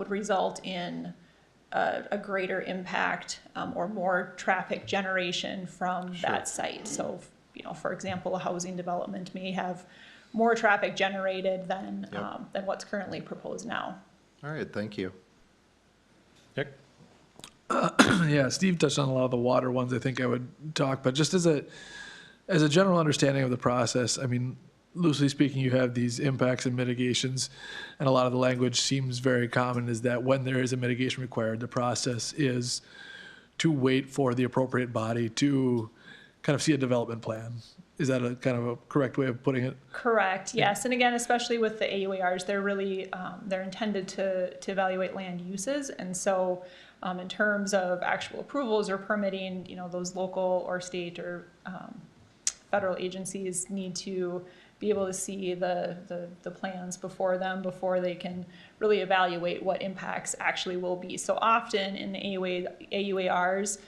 result in a greater impact or more traffic generation from that site. So, for example, a housing development may have more traffic generated than what's currently proposed now. All right, thank you. Nick? Yeah, Steve touched on a lot of the water ones. I think I would talk, but just as a general understanding of the process, loosely speaking, you have these impacts and mitigations, and a lot of the language seems very common, is that when there is a mitigation required, the process is to wait for the appropriate body to kind of see a development plan. Is that a kind of a correct way of putting it? Correct, yes. And again, especially with the AUARs, they're really, they're intended to evaluate land uses. And so in terms of actual approvals or permitting, those local or state or federal agencies need to be able to see the plans before they can really evaluate what impacts actually will be. So often in the AUARs,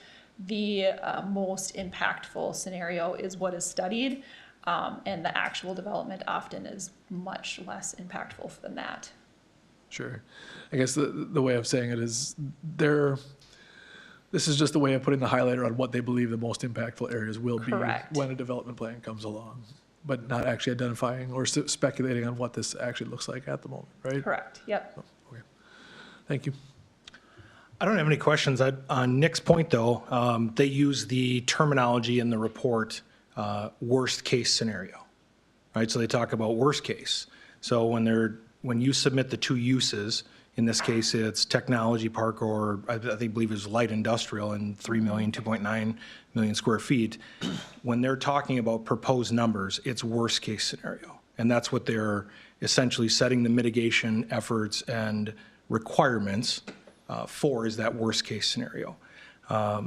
the most impactful scenario is what is studied, and the actual development often is much less impactful than that. Sure. I guess the way of saying it is This is just a way of putting the highlighter on what they believe the most impactful areas will be Correct. when a development plan comes along, but not actually identifying or speculating on what this actually looks like at the moment, right? Correct, yep. Okay. Thank you. I don't have any questions. On Nick's point, though, they use the terminology in the report, worst case scenario, right? So they talk about worst case. So when you submit the two uses, in this case, it's technology park, or I believe it was light industrial, and 3 million, 2.9 million square feet. When they're talking about proposed numbers, it's worst case scenario. And that's what they're essentially setting the mitigation efforts and requirements for, is that worst case scenario. I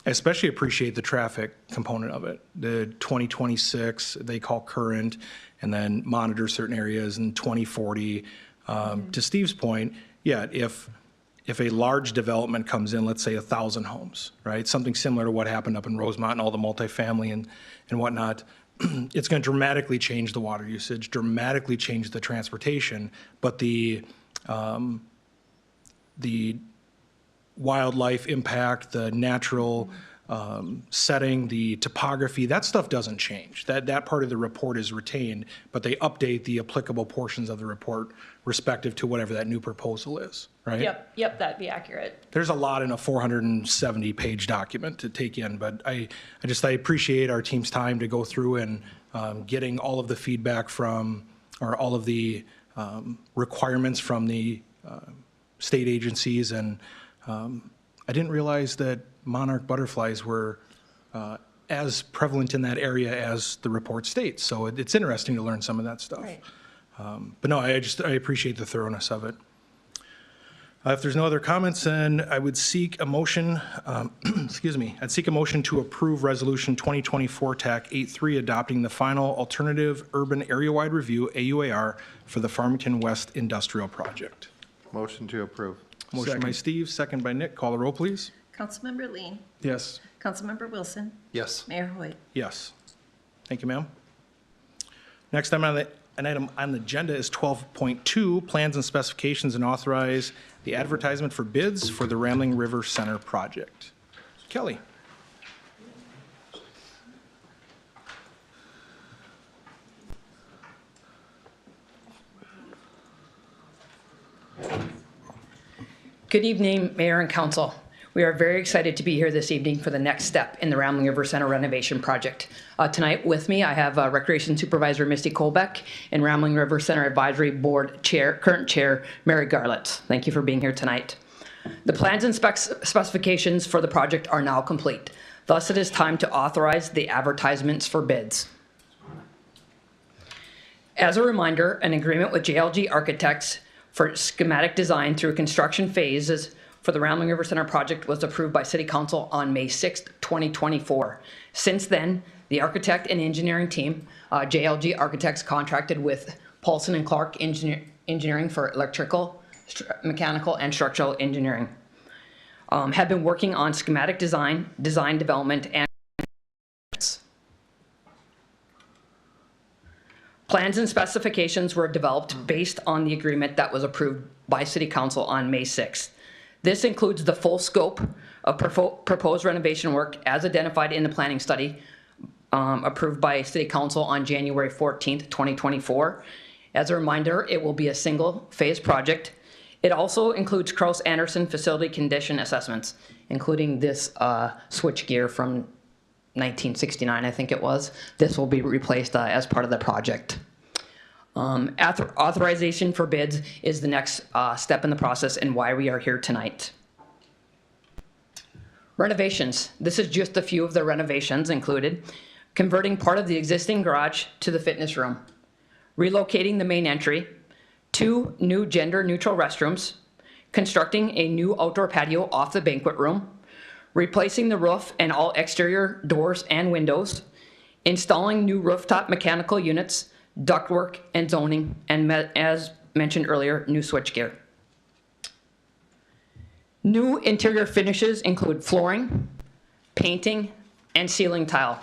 especially appreciate the traffic component of it. The 2026, they call current, and then monitor certain areas in 2040. To Steve's point, yeah, if a large development comes in, let's say 1,000 homes, right? Something similar to what happened up in Rosemont and all the multifamily and whatnot, it's going to dramatically change the water usage, dramatically change the transportation, but the wildlife impact, the natural setting, the topography, that stuff doesn't change. That part of the report is retained, but they update the applicable portions of the report respective to whatever that new proposal is, right? Yep, that'd be accurate. There's a lot in a 470-page document to take in, but I appreciate our team's time to go through and getting all of the feedback from, or all of the requirements from the state agencies, and I didn't realize that monarch butterflies were as prevalent in that area as the report states. So it's interesting to learn some of that stuff. Right. But no, I appreciate the thoroughness of it. If there's no other comments, then I would seek a motion, excuse me, I'd seek a motion to approve Resolution 2024 TAC 83, adopting the final alternative urban area-wide review, AUAR, for the Farmington West Industrial Project. Motion to approve. Motion by Steve, second by Nick. Call the roll, please. Councilmember Lean, Yes. Councilmember Wilson, Yes. Mayor Hoyt. Yes. Thank you, ma'am. Next item an item on the agenda is 12.2, plans and specifications, and authorize the advertisement for bids for the Rambling River Center project. Kelly. Good evening, Mayor and Council. We are very excited to be here this evening for the next step in the Rambling River Center renovation project. Tonight with me, I have Recreation Supervisor Misty Colbeck and Rambling River Center Advisory Board current Chair Mary Garlitz. Thank you for being here tonight. The plans and specifications for the project are now complete. Thus, it is time to authorize the advertisements for bids. As a reminder, an agreement with JLG Architects for schematic design through construction phases for the Rambling River Center project was approved by City Council on May 6, 2024. Since then, the architect and engineering team, JLG Architects, contracted with Paulson and Clark Engineering for electrical, mechanical, and structural engineering. Have been working on schematic design development, and plans and specifications were developed based on the agreement that was approved by City Council on May 6th. This includes the full scope of proposed renovation work as identified in the planning study approved by City Council on January 14th, 2024. As a reminder, it will be a single phase project. It also includes Krauss Anderson facility condition assessments, including this switchgear from 1969, I think it was. This will be replaced as part of the project. Authorization for bids is the next step in the process and why we are here tonight. Renovations. This is just a few of the renovations included. Converting part of the existing garage to the fitness room. Relocating the main entry. 2 new gender-neutral restrooms. Constructing a new outdoor patio off the banquet room. Replacing the roof and all exterior doors and windows. Installing new rooftop mechanical units, ductwork and zoning, and as mentioned earlier, new switchgear. New interior finishes include flooring, painting, and ceiling tile.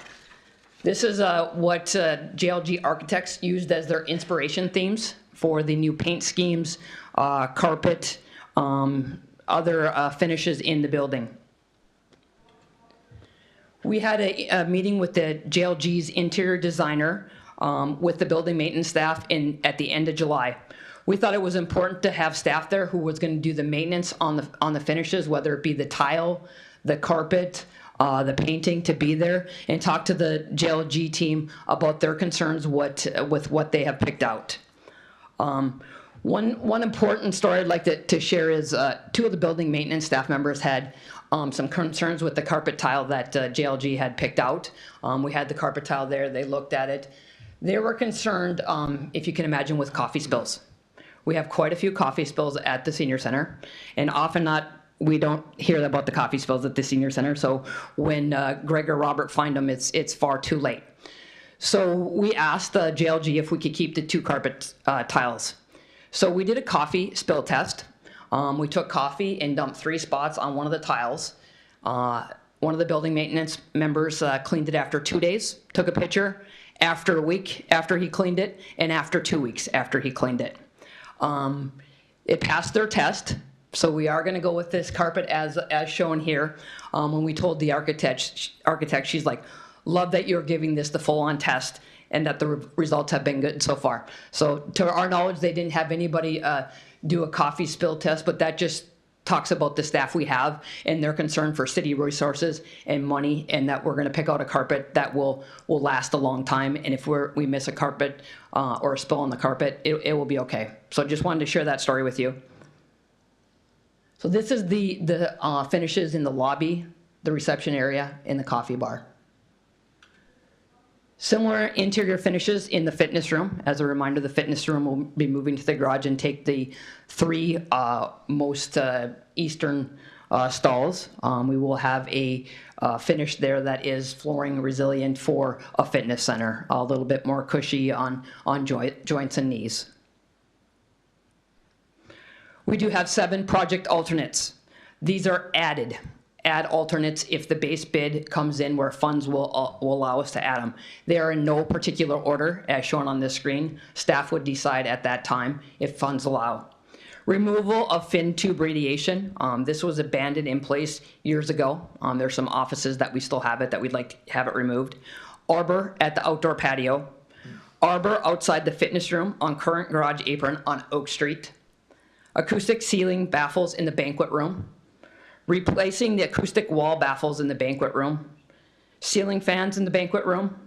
This is what JLG Architects used as their inspiration themes for the new paint schemes, carpet, other finishes in the building. We had a meeting with the JLG's interior designer with the building maintenance staff at the end of July. We thought it was important to have staff there who was going to do the maintenance on the finishes, whether it be the tile, the carpet, the painting, to be there and talk to the JLG team about their concerns with what they have picked out. One important story I'd like to share is two of the building maintenance staff members had some concerns with the carpet tile that JLG had picked out. We had the carpet tile there, they looked at it. They were concerned, if you can imagine, with coffee spills. We have quite a few coffee spills at the senior center, and often we don't hear about the coffee spills at the senior center, so when Greg or Robert find them, it's far too late. So we asked the JLG if we could keep the two carpet tiles. So we did a coffee spill test. We took coffee and dumped 3 spots on one of the tiles. One of the building maintenance members cleaned it after 2 days, took a picture after a week after he cleaned it, and after 2 weeks after he cleaned it. It passed their test, so we are going to go with this carpet as shown here. When we told the architect, she's like, love that you're giving this the full-on test and that the results have been good so far. So to our knowledge, they didn't have anybody do a coffee spill test, but that just talks about the staff we have and their concern for city resources and money, and that we're going to pick out a carpet that will last a long time. And if we miss a carpet or a spill on the carpet, it will be okay. So just wanted to share that story with you. So this is the finishes in the lobby, the reception area, and the coffee bar. Similar interior finishes in the fitness room. As a reminder, the fitness room will be moving to the garage and take the 3 most eastern stalls. We will have a finish there that is flooring resilient for a fitness center, a little bit more cushy on joints and knees. We do have 7 project alternates. These are add alternates if the base bid comes in where funds will allow us to add them. They are in no particular order as shown on this screen. Staff would decide at that time if funds allow. Removal of fin tube radiation. This was abandoned in place years ago. There's some offices that we still have it that we'd like to have it removed. Arbor at the outdoor patio. Arbor outside the fitness room on current garage apron on Oak Street. Acoustic ceiling baffles in the banquet room. Replacing the acoustic wall baffles in the banquet room, ceiling fans in the banquet room,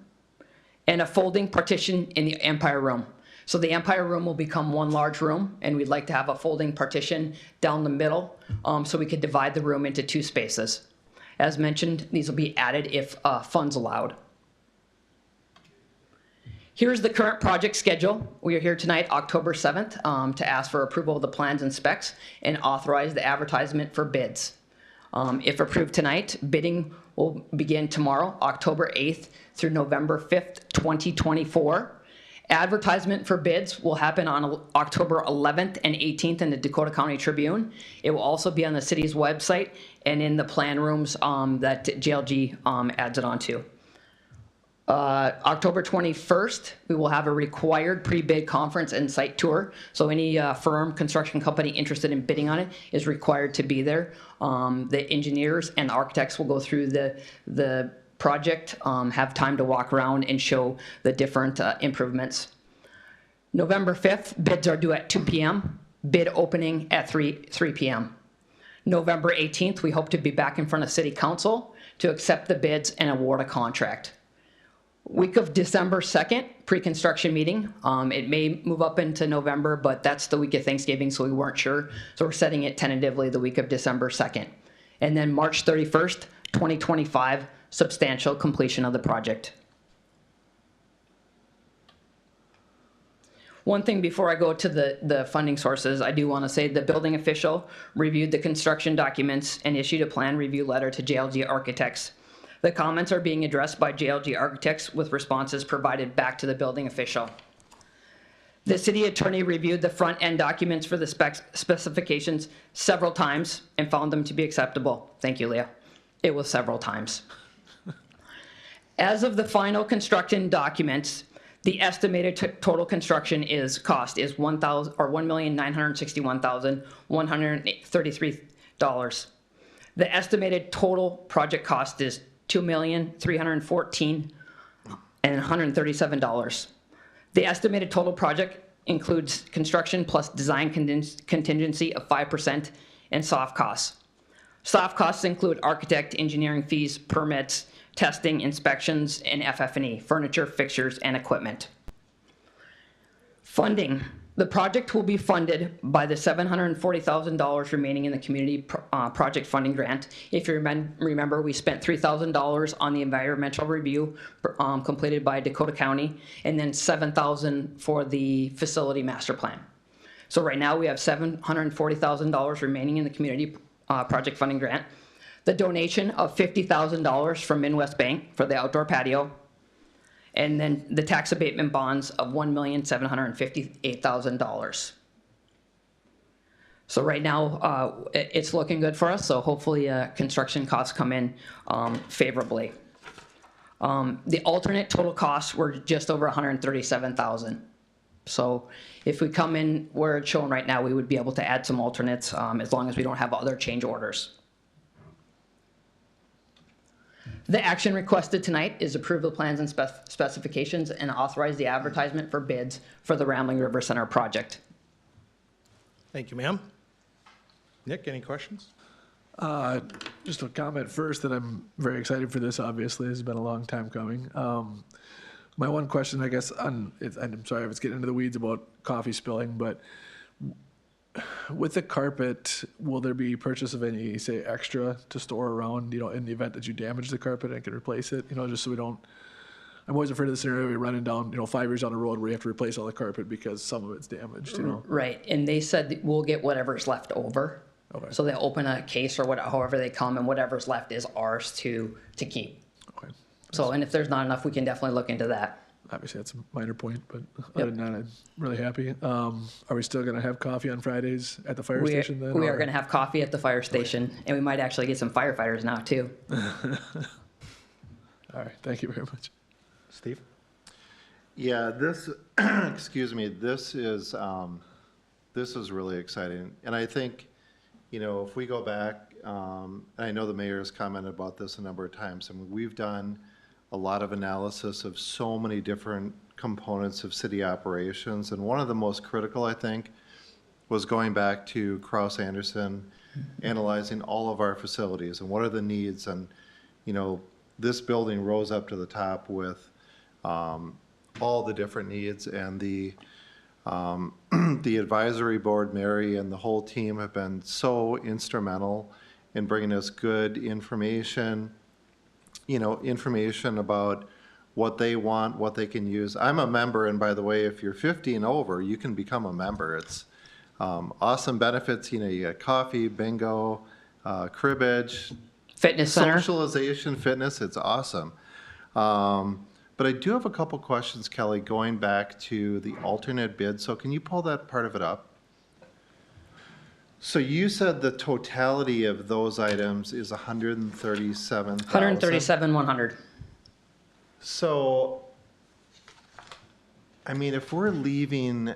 and a folding partition in the Empire room. So the Empire room will become one large room, and we'd like to have a folding partition down the middle so we could divide the room into 2 spaces. As mentioned, these will be added if funds allowed. Here's the current project schedule. We are here tonight, October 7th, to ask for approval of the plans and specs and authorize the advertisement for bids. If approved tonight, bidding will begin tomorrow, October 8th through November 5th, 2024. Advertisement for bids will happen on October 11th and 18th in the Dakota County Tribune. It will also be on the city's website and in the plan rooms that JLG adds it onto. October 21st, we will have a required pre-bid conference and site tour. So any firm, construction company interested in bidding on it is required to be there. The engineers and the architects will go through the project, have time to walk around and show the different improvements. November 5th, bids are due at 2 p.m., bid opening at 3 p.m. November 18th, we hope to be back in front of City Council to accept the bids and award a contract. Week of December 2nd, pre-construction meeting. It may move up into November, but that's the week of Thanksgiving, so we weren't sure. So we're setting it tentatively the week of December 2nd. And then March 31st, 2025, substantial completion of the project. One thing before I go to the funding sources, I do want to say the building official reviewed the construction documents and issued a plan review letter to JLG Architects. The comments are being addressed by JLG Architects with responses provided back to the building official. The city attorney reviewed the front-end documents for the specifications several times and found them to be acceptable. Thank you, Leah. It was several times. As of the final construction documents, the estimated total construction cost is $1,961,133. The estimated total project cost is $2,314,137. The estimated total project includes construction plus design contingency of 5% and soft costs. Soft costs include architect, engineering fees, permits, testing, inspections, and FF&E, furniture, fixtures, and equipment. Funding. The project will be funded by the $740,000 remaining in the community project funding grant. If you remember, we spent $3,000 on the environmental review completed by Dakota County, and then $7,000 for the facility master plan. So right now we have $740,000 remaining in the community project funding grant. The donation of $50,000 from Midwest Bank for the outdoor patio, and then the tax abatement bonds of $1,758,000. So right now, it's looking good for us, so hopefully construction costs come in favorably. The alternate total costs were just over $137,000. So if we come in where it's shown right now, we would be able to add some alternates as long as we don't have other change orders. The action requested tonight is approve the plans and specifications and authorize the advertisement for bids for the Rambling River Center project. Thank you, ma'am. Nick, any questions? Just a comment first that I'm very excited for this, obviously. It's been a long time coming. My one question, I guess, I'm sorry if it's getting into the weeds about coffee spilling, but with the carpet, will there be purchase of any, say, extra to store around, in the event that you damage the carpet and can replace it, just so we don't, I'm always afraid of the scenario we're running down, 5 years down the road where you have to replace all the carpet because some of it's damaged, Right, and they said that we'll get whatever's left over. Okay. So they'll open a case or however they come, and whatever's left is ours to keep. Okay. So, and if there's not enough, we can definitely look into that. Obviously, that's a minor point, but other than that, I'm really happy. Are we still going to have coffee on Fridays at the fire station then? We are going to have coffee at the fire station, and we might actually get some firefighters now, too. All right, thank you very much. Steve? Yeah, this, excuse me, this is really exciting. And I think, if we go back, and I know the mayor has commented about this a number of times, we've done a lot of analysis of so many different components of city operations. And one of the most critical, I think, was going back to Kraus Anderson, analyzing all of our facilities and what are the needs. And, this building rose up to the top with all the different needs, and the advisory board, Mary, and the whole team have been so instrumental in bringing us good information, information about what they want, what they can use. I'm a member, and by the way, if you're 50 and over, you can become a member. It's awesome benefits. You got coffee, bingo, cribbage, Fitness center. socialization, fitness. It's awesome. But I do have a couple questions, Kelly, going back to the alternate bid. So can you pull that part of it up? So you said the totality of those items is 137,000. 137,100. So, if we're leaving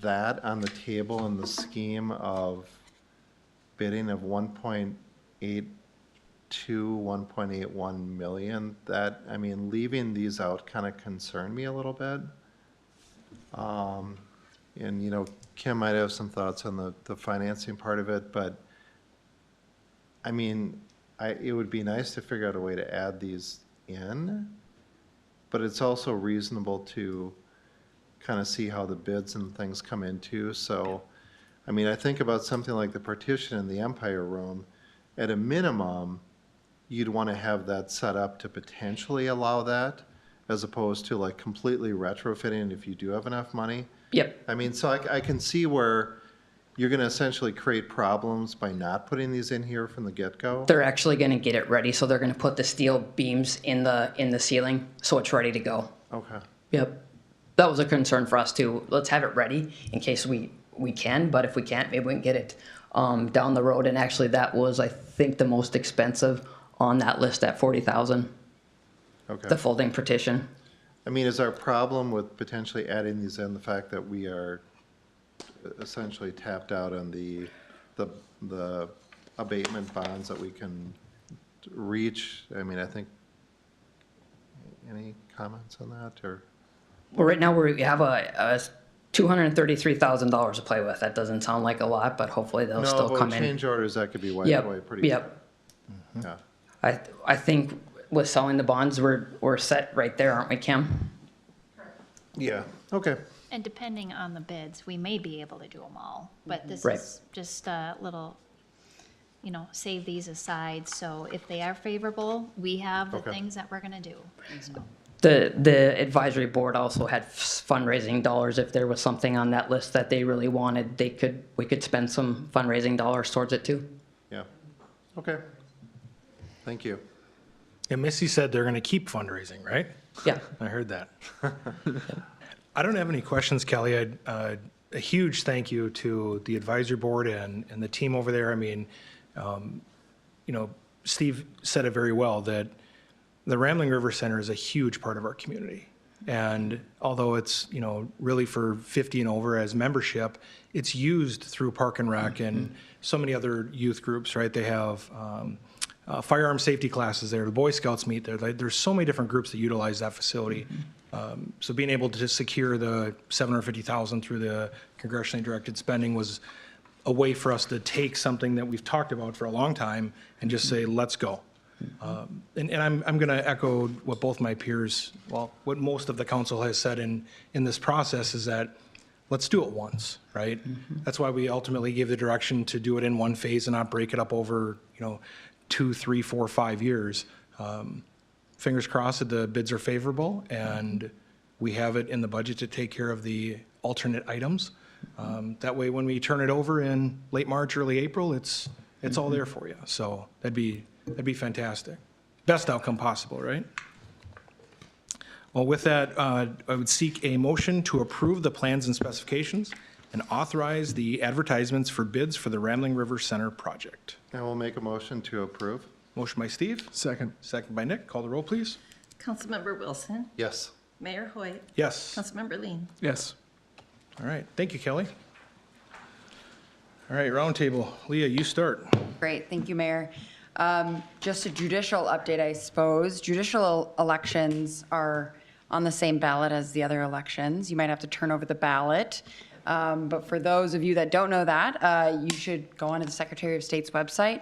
that on the table in the scheme of bidding of 1.82, 1.81 million, that, leaving these out kind of concerned me a little bit. And, Kim might have some thoughts on the financing part of it, but, it would be nice to figure out a way to add these in, but it's also reasonable to kind of see how the bids and things come in too. So, I think about something like the partition in the Empire Room. At a minimum, you'd want to have that set up to potentially allow that, as opposed to like completely retrofitting if you do have enough money. Yep. So I can see where you're going to essentially create problems by not putting these in here from the get-go. They're actually going to get it ready, so they're going to put the steel beams in the ceiling, so it's ready to go. Okay. Yep. That was a concern for us too. Let's have it ready in case we can, but if we can't, maybe we can get it down the road. And actually, that was, I think, the most expensive on that list at $40,000. Okay. The folding partition. Is our problem with potentially adding these in the fact that we are essentially tapped out on the abatement bonds that we can reach? I mean, I think, any comments on that, or? Well, right now we have a $233,000 to play with. That doesn't sound like a lot, but hopefully they'll No, still but come with in. change orders, that could be wiped Yep, away pretty quick. yep. Yeah. I think with selling the bonds, we're set right there, aren't we, Kim? Yeah, okay. And depending on the bids, we may be able to do them all, but this Right. is just a little, save these aside, so if they are favorable, we have the Okay. things that we're gonna do. So, The advisory board also had fundraising dollars. If there was something on that list that they really wanted, we could spend some fundraising dollars towards it too. Yeah, okay. Thank you. And Missy said they're going to keep fundraising, right? Yeah. I heard that. I don't have any questions, Kelly. A huge thank you to the advisory board and the team over there. I mean, Steve said it very well, that the Rambling River Center is a huge part of our community. And although it's, really for 50 and over as membership, it's used through Park and Rec and so many other youth groups, right? They have firearm safety classes there, the Boy Scouts meet there. There's so many different groups that utilize that facility. So being able to secure the $750,000 through the congressionally directed spending was a way for us to take something that we've talked about for a long time and just say, let's go. And I'm going to echo what both my peers, well, what most of the council has said in this process is that let's do it once, right? That's why we ultimately gave the direction to do it in one phase and not break it up over, 2, 3, 4, 5 years. Fingers crossed that the bids are favorable and we have it in the budget to take care of the alternate items. That way, when we turn it over in late March, early April, it's all there for you. So that'd be fantastic. Best outcome possible, right? Well, with that, I would seek a motion to approve the plans and specifications and authorize the advertisements for bids for the Rambling River Center project. I will make a motion to approve. Motion by Steve, Second. second by Nick. Call the roll, please. Councilmember Wilson, Yes. Mayor Hoyt, Yes. Councilmember Lean. Yes. All right. Thank you, Kelly. All right, roundtable. Leah, you start. Great, thank you, Mayor. Just a judicial update, I suppose. Judicial elections are on the same ballot as the other elections. You might have to turn over the ballot. But for those of you that don't know that, you should go onto the Secretary of State's website,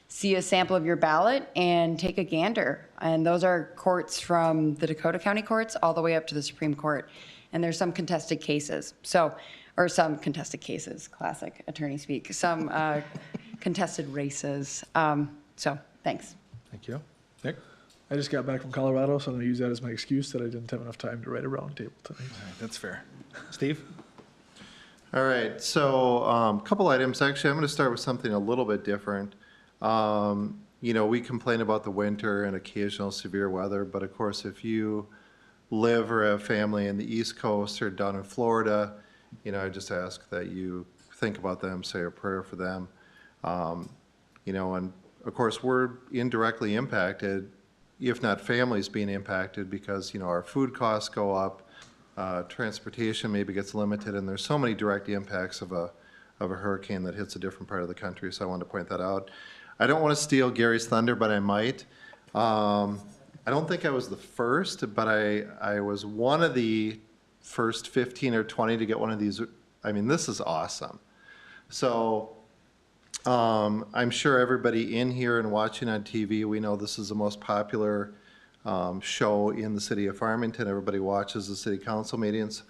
see a sample of your ballot, and take a gander. And those are courts from the Dakota County courts all the way up to the Supreme Court. And there's some contested cases. Some contested cases, classic attorney speak, some contested races. So, thanks. Thank you. Nick? I just got back from Colorado, so I'm going to use that as my excuse that I didn't have enough time to write a roundtable tonight. All right, that's fair. Steve? All right, so a couple items. Actually, I'm going to start with something a little bit different. We complain about the winter and occasional severe weather, but of course, if you live or have family in the East Coast or down in Florida, I just ask that you think about them, say a prayer for them. And of course, we're indirectly impacted, if not families being impacted, because, our food costs go up, transportation maybe gets limited, and there's so many direct impacts of a hurricane that hits a different part of the country, so I wanted to point that out. I don't want to steal Gary's thunder, but I might. I don't think I was the first, but I was one of the first 15 or 20 to get one of these. I mean, this is awesome. So I'm sure everybody in here and watching on TV, we know this is the most popular show in the city of Farmington. Everybody watches the city council meetings.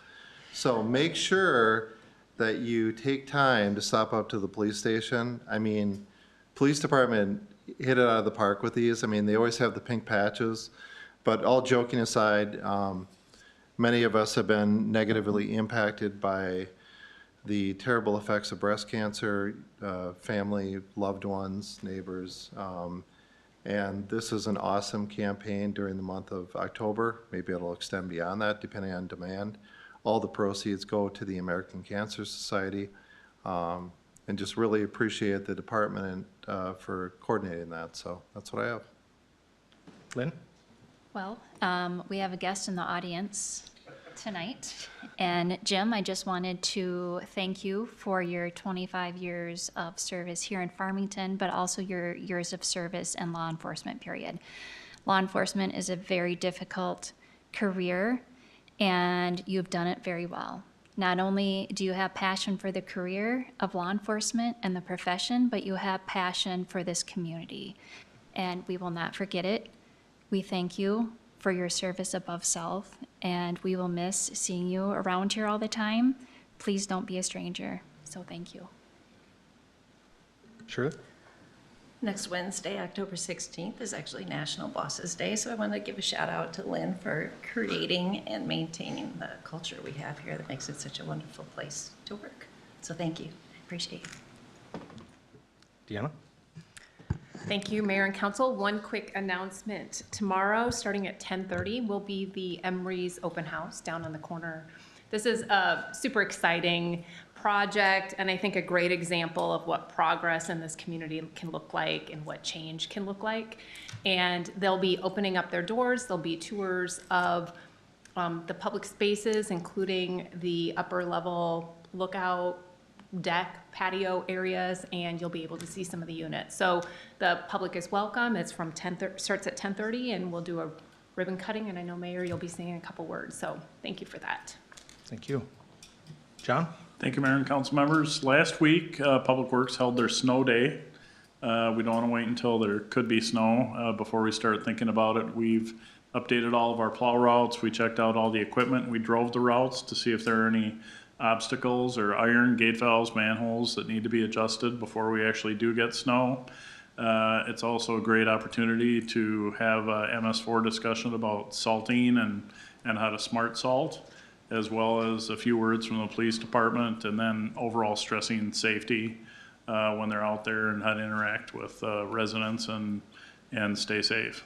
So make sure that you take time to stop up to the police station. I mean, police department hit it out of the park with these. I mean, they always have the pink patches. But all joking aside, many of us have been negatively impacted by the terrible effects of breast cancer, family, loved ones, neighbors. And this is an awesome campaign during the month of October. Maybe it'll extend beyond that, depending on demand. All the proceeds go to the American Cancer Society. And just really appreciate the department for coordinating that. So that's what I have. Lynn? Well, we have a guest in the audience. tonight. And Jim, I just wanted to thank you for your 25 years of service here in Farmington, but also your years of service in law enforcement, period. Law enforcement is a very difficult career, and you've done it very well. Not only do you have passion for the career of law enforcement and the profession, but you have passion for this community. And we will not forget it. We thank you for your service above self, and we will miss seeing you around here all the time. Please don't be a stranger. So thank you. Shirley? Next Wednesday, October 16th, is actually National Bosses Day, so I want to give a shout out to Lynn for creating and maintaining the culture we have here that makes it such a wonderful place to work. So thank you. I appreciate it. Deanna? Thank you, Mayor and Council. One quick announcement. Tomorrow, starting at 10:30, will be the Emery's Open House down on the corner. This is a super exciting project, and I think a great example of what progress in this community can look like and what change can look like. And they'll be opening up their doors. There'll be tours of the public spaces, including the upper level lookout deck, patio areas, and you'll be able to see some of the units. So the public is welcome. It's from starts at 10:30, and we'll do a ribbon cutting, and I know, Mayor, you'll be saying a couple words, so thank you for that. Thank you. John? Thank you, Mayor and council members. Last week, Public Works held their snow day. We don't want to wait until there could be snow before we start thinking about it. We've updated all of our plow routes. We checked out all the equipment. We drove the routes to see if there are any obstacles or iron gate valves, manholes that need to be adjusted before we actually do get snow. It's also a great opportunity to have a MS4 discussion about salting and how to smart salt, as well as a few words from the police department, and then overall stressing safety when they're out there and how to interact with residents and stay safe.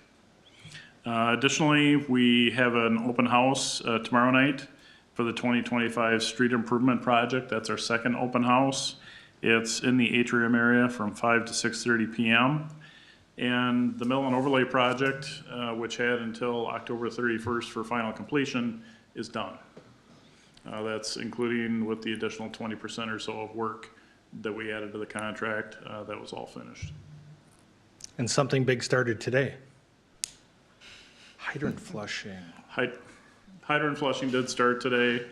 Additionally, we have an open house tomorrow night for the 2025 Street Improvement Project. That's our second open house. It's in the atrium area from 5 to 6:30 p.m. And the Mill and Overlay Project, which had until October 31st for final completion, is done. That's including with the additional 20% or so of work that we added to the contract. That was all finished. And something big started today. Hydrant flushing. Hydrant flushing did start today.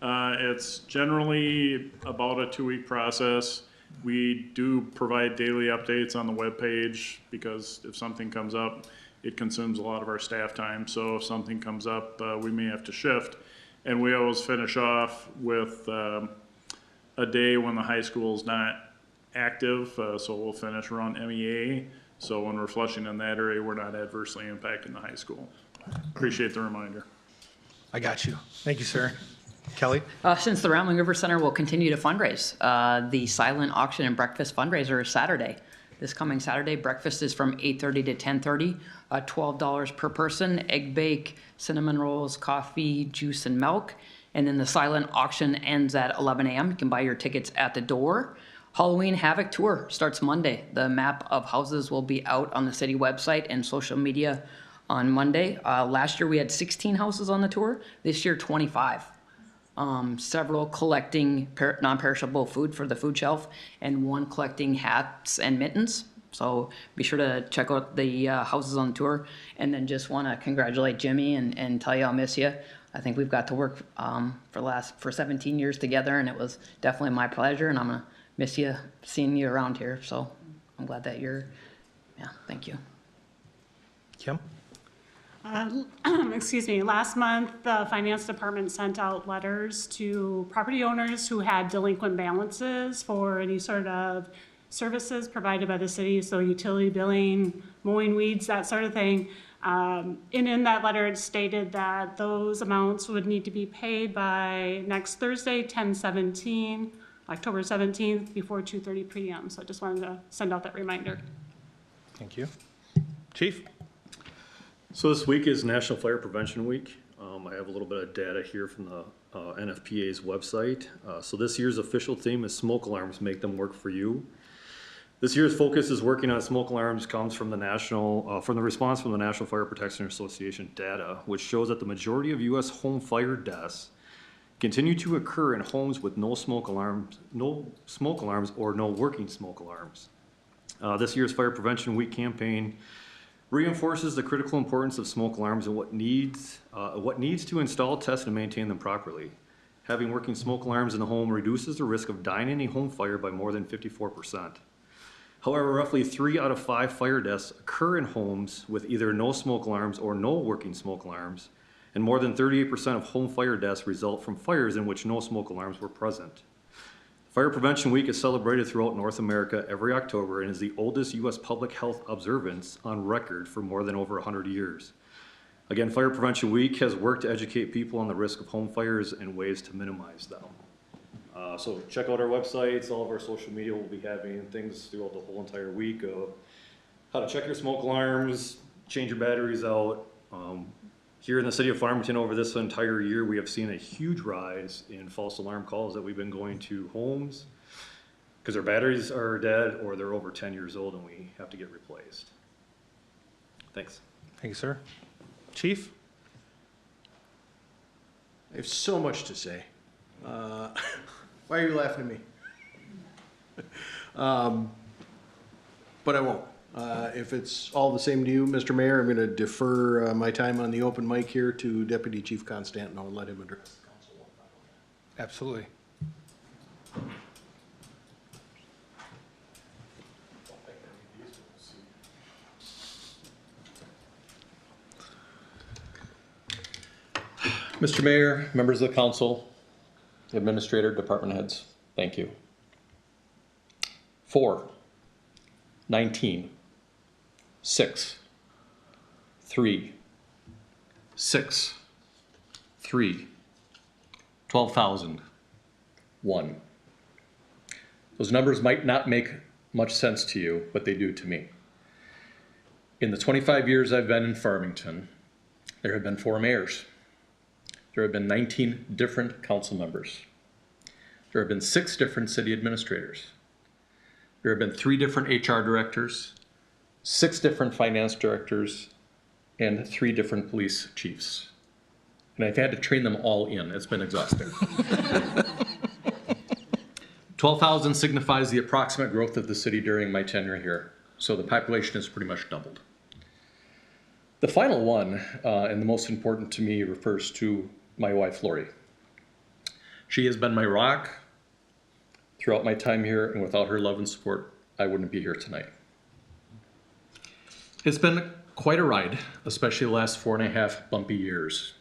It's generally about a 2-week process. We do provide daily updates on the webpage because if something comes up, it consumes a lot of our staff time. So if something comes up, we may have to shift. And we always finish off with a day when the high school is not active. So we'll finish around MEA. So when we're flushing in that area, we're not adversely impacting the high school. Appreciate the reminder. I got you. Thank you, sir. Kelly? Since the Rambling River Center will continue to fundraise, the silent auction and breakfast fundraiser is Saturday. This coming Saturday, breakfast is from 8:30 to 10:30, $12 per person, egg bake, cinnamon rolls, coffee, juice, and milk. And then the silent auction ends at 11 a.m. You can buy your tickets at the door. Halloween Havoc Tour starts Monday. The map of houses will be out on the city website and social media on Monday. Last year we had 16 houses on the tour. This year 25. Several collecting non-perishable food for the food shelf, and one collecting hats and mittens. So be sure to check out the houses on the tour. And then just want to congratulate Jimmy and tell you I'll miss you. I think we've got to work for 17 years together, and it was definitely my pleasure. And I'm gonna miss you, seeing you around here. So I'm glad that thank you. Kim? Excuse me, last month, the finance department sent out letters to property owners who had delinquent balances for any sort of services provided by the city, so utility billing, mowing weeds, that sort of thing. And in that letter, it stated that those amounts would need to be paid by next Thursday, October 17th, before 2:30 p.m. So I just wanted to send out that reminder. Thank you. Chief? So this week is National Fire Prevention Week. I have a little bit of data here from the NFPA's website. So this year's official theme is smoke alarms make them work for you. This year's focus is working on smoke alarms comes from the from the response from the National Fire Protection Association data, which shows that the majority of U.S. home fire deaths continue to occur in homes with no smoke alarms or no working smoke alarms. This year's Fire Prevention Week campaign reinforces the critical importance of smoke alarms and what needs to install, test, and maintain them properly. Having working smoke alarms in the home reduces the risk of dying in a home fire by more than 54%. However, roughly 3 out of 5 fire deaths occur in homes with either no smoke alarms or no working smoke alarms, and more than 38% of home fire deaths result from fires in which no smoke alarms were present. Fire Prevention Week is celebrated throughout North America every October and is the oldest U.S. public health observance on record for more than over 100 years. Again, Fire Prevention Week has worked to educate people on the risk of home fires and ways to minimize them. So check out our websites. All of our social media will be having things throughout the whole entire week of how to check your smoke alarms, change your batteries out. Here in the city of Farmington over this entire year, we have seen a huge rise in false alarm calls that we've been going to homes because their batteries are dead or they're over 10 years old and we have to get replaced. Thanks. Thank you, sir. Chief? I have so much to say. Why are you laughing at me? But I won't. If it's all the same to you, Mr. Mayor, I'm going to defer my time on the open mic here to Deputy Chief Constantino and let him address the council. Absolutely. Mr. Mayor, members of the council, administrator, department heads, thank you. 4, 19, 6, 3, 6, 3, 12,000, 1. Those numbers might not make much sense to you, but they do to me. In the 25 years I've been in Farmington, there have been 4 mayors. There have been 19 different council members. There have been 6 different city administrators. There have been 3 different HR directors, 6 different finance directors, and 3 different police chiefs. And I've had to train them all in. It's been exhausting. 12,000 signifies the approximate growth of the city during my tenure here. So the population has pretty much doubled. The final one, and the most important to me, refers to my wife, Lori. She has been my rock throughout my time here, and without her love and support, I wouldn't be here tonight. It's been quite a ride, especially the last 4.5 bumpy years.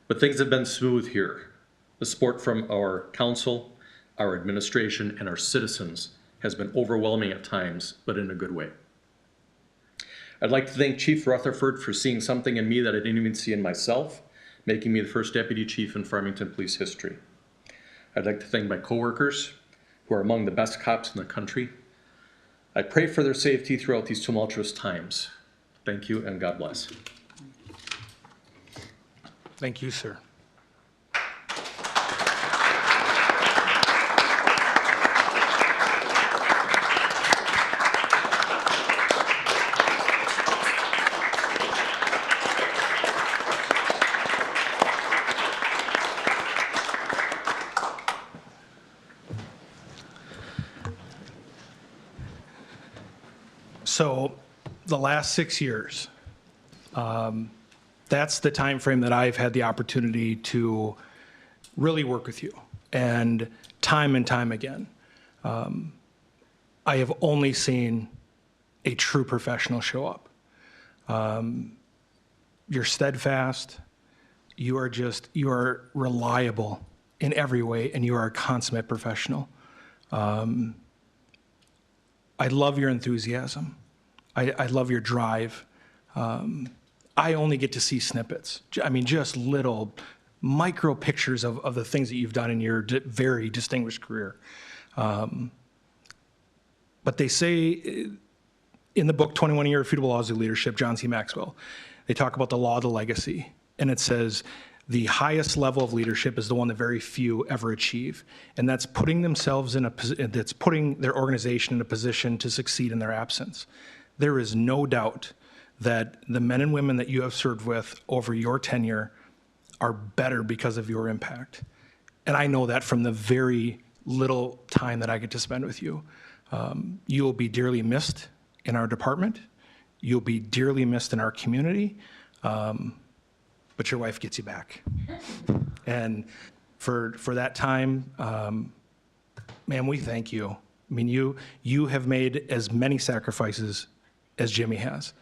But things have been smooth here. The support from our council, our administration, and our citizens has been overwhelming at times, but in a good way. I'd like to thank Chief Rutherford for seeing something in me that I didn't even see in myself, making me the first deputy chief in Farmington police history. I'd like to thank my coworkers, who are among the best cops in the country. I pray for their safety throughout these tumultuous times. Thank you, and God bless. Thank you, sir. So the last 6 years, that's the time frame that I've had the opportunity to really work with you. And time again, I have only seen a true professional show up. You're steadfast, you are reliable in every way, and you are a consummate professional. I love your enthusiasm. I love your drive. I only get to see snippets. I mean, just little micro pictures of the things that you've done in your very distinguished career. But they say in the book, 21 Irrefutable Laws of Leadership, John C. Maxwell, they talk about the law of the legacy. And it says The highest level of leadership is the one that very few ever achieve, and that's putting themselves in that's putting their organization in a position to succeed in their absence. There is no doubt that the men and women that you have served with over your tenure are better because of your impact. And I know that from the very little time that I get to spend with you. You will be dearly missed in our department. You'll be dearly missed in our community. But your wife gets you back. And for that time, man, we thank you. I mean, you have made as many sacrifices as Jimmy has.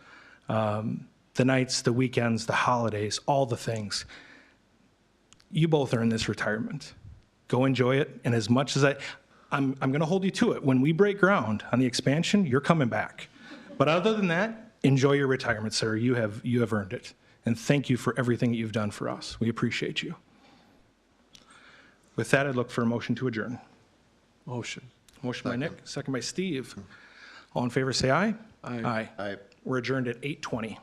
The nights, the weekends, the holidays, all the things. You both are in this retirement. Go enjoy it. And as much as I'm going to hold you to it. When we break ground on the expansion, you're coming back. But other than that, enjoy your retirement, sir. You have earned it. And thank you for everything that you've done for us. We appreciate you. With that, I'd look for a motion to adjourn. Motion. Motion by Nick, second by Steve. All in favor, say aye. Aye. Aye. We're adjourned at 8:20.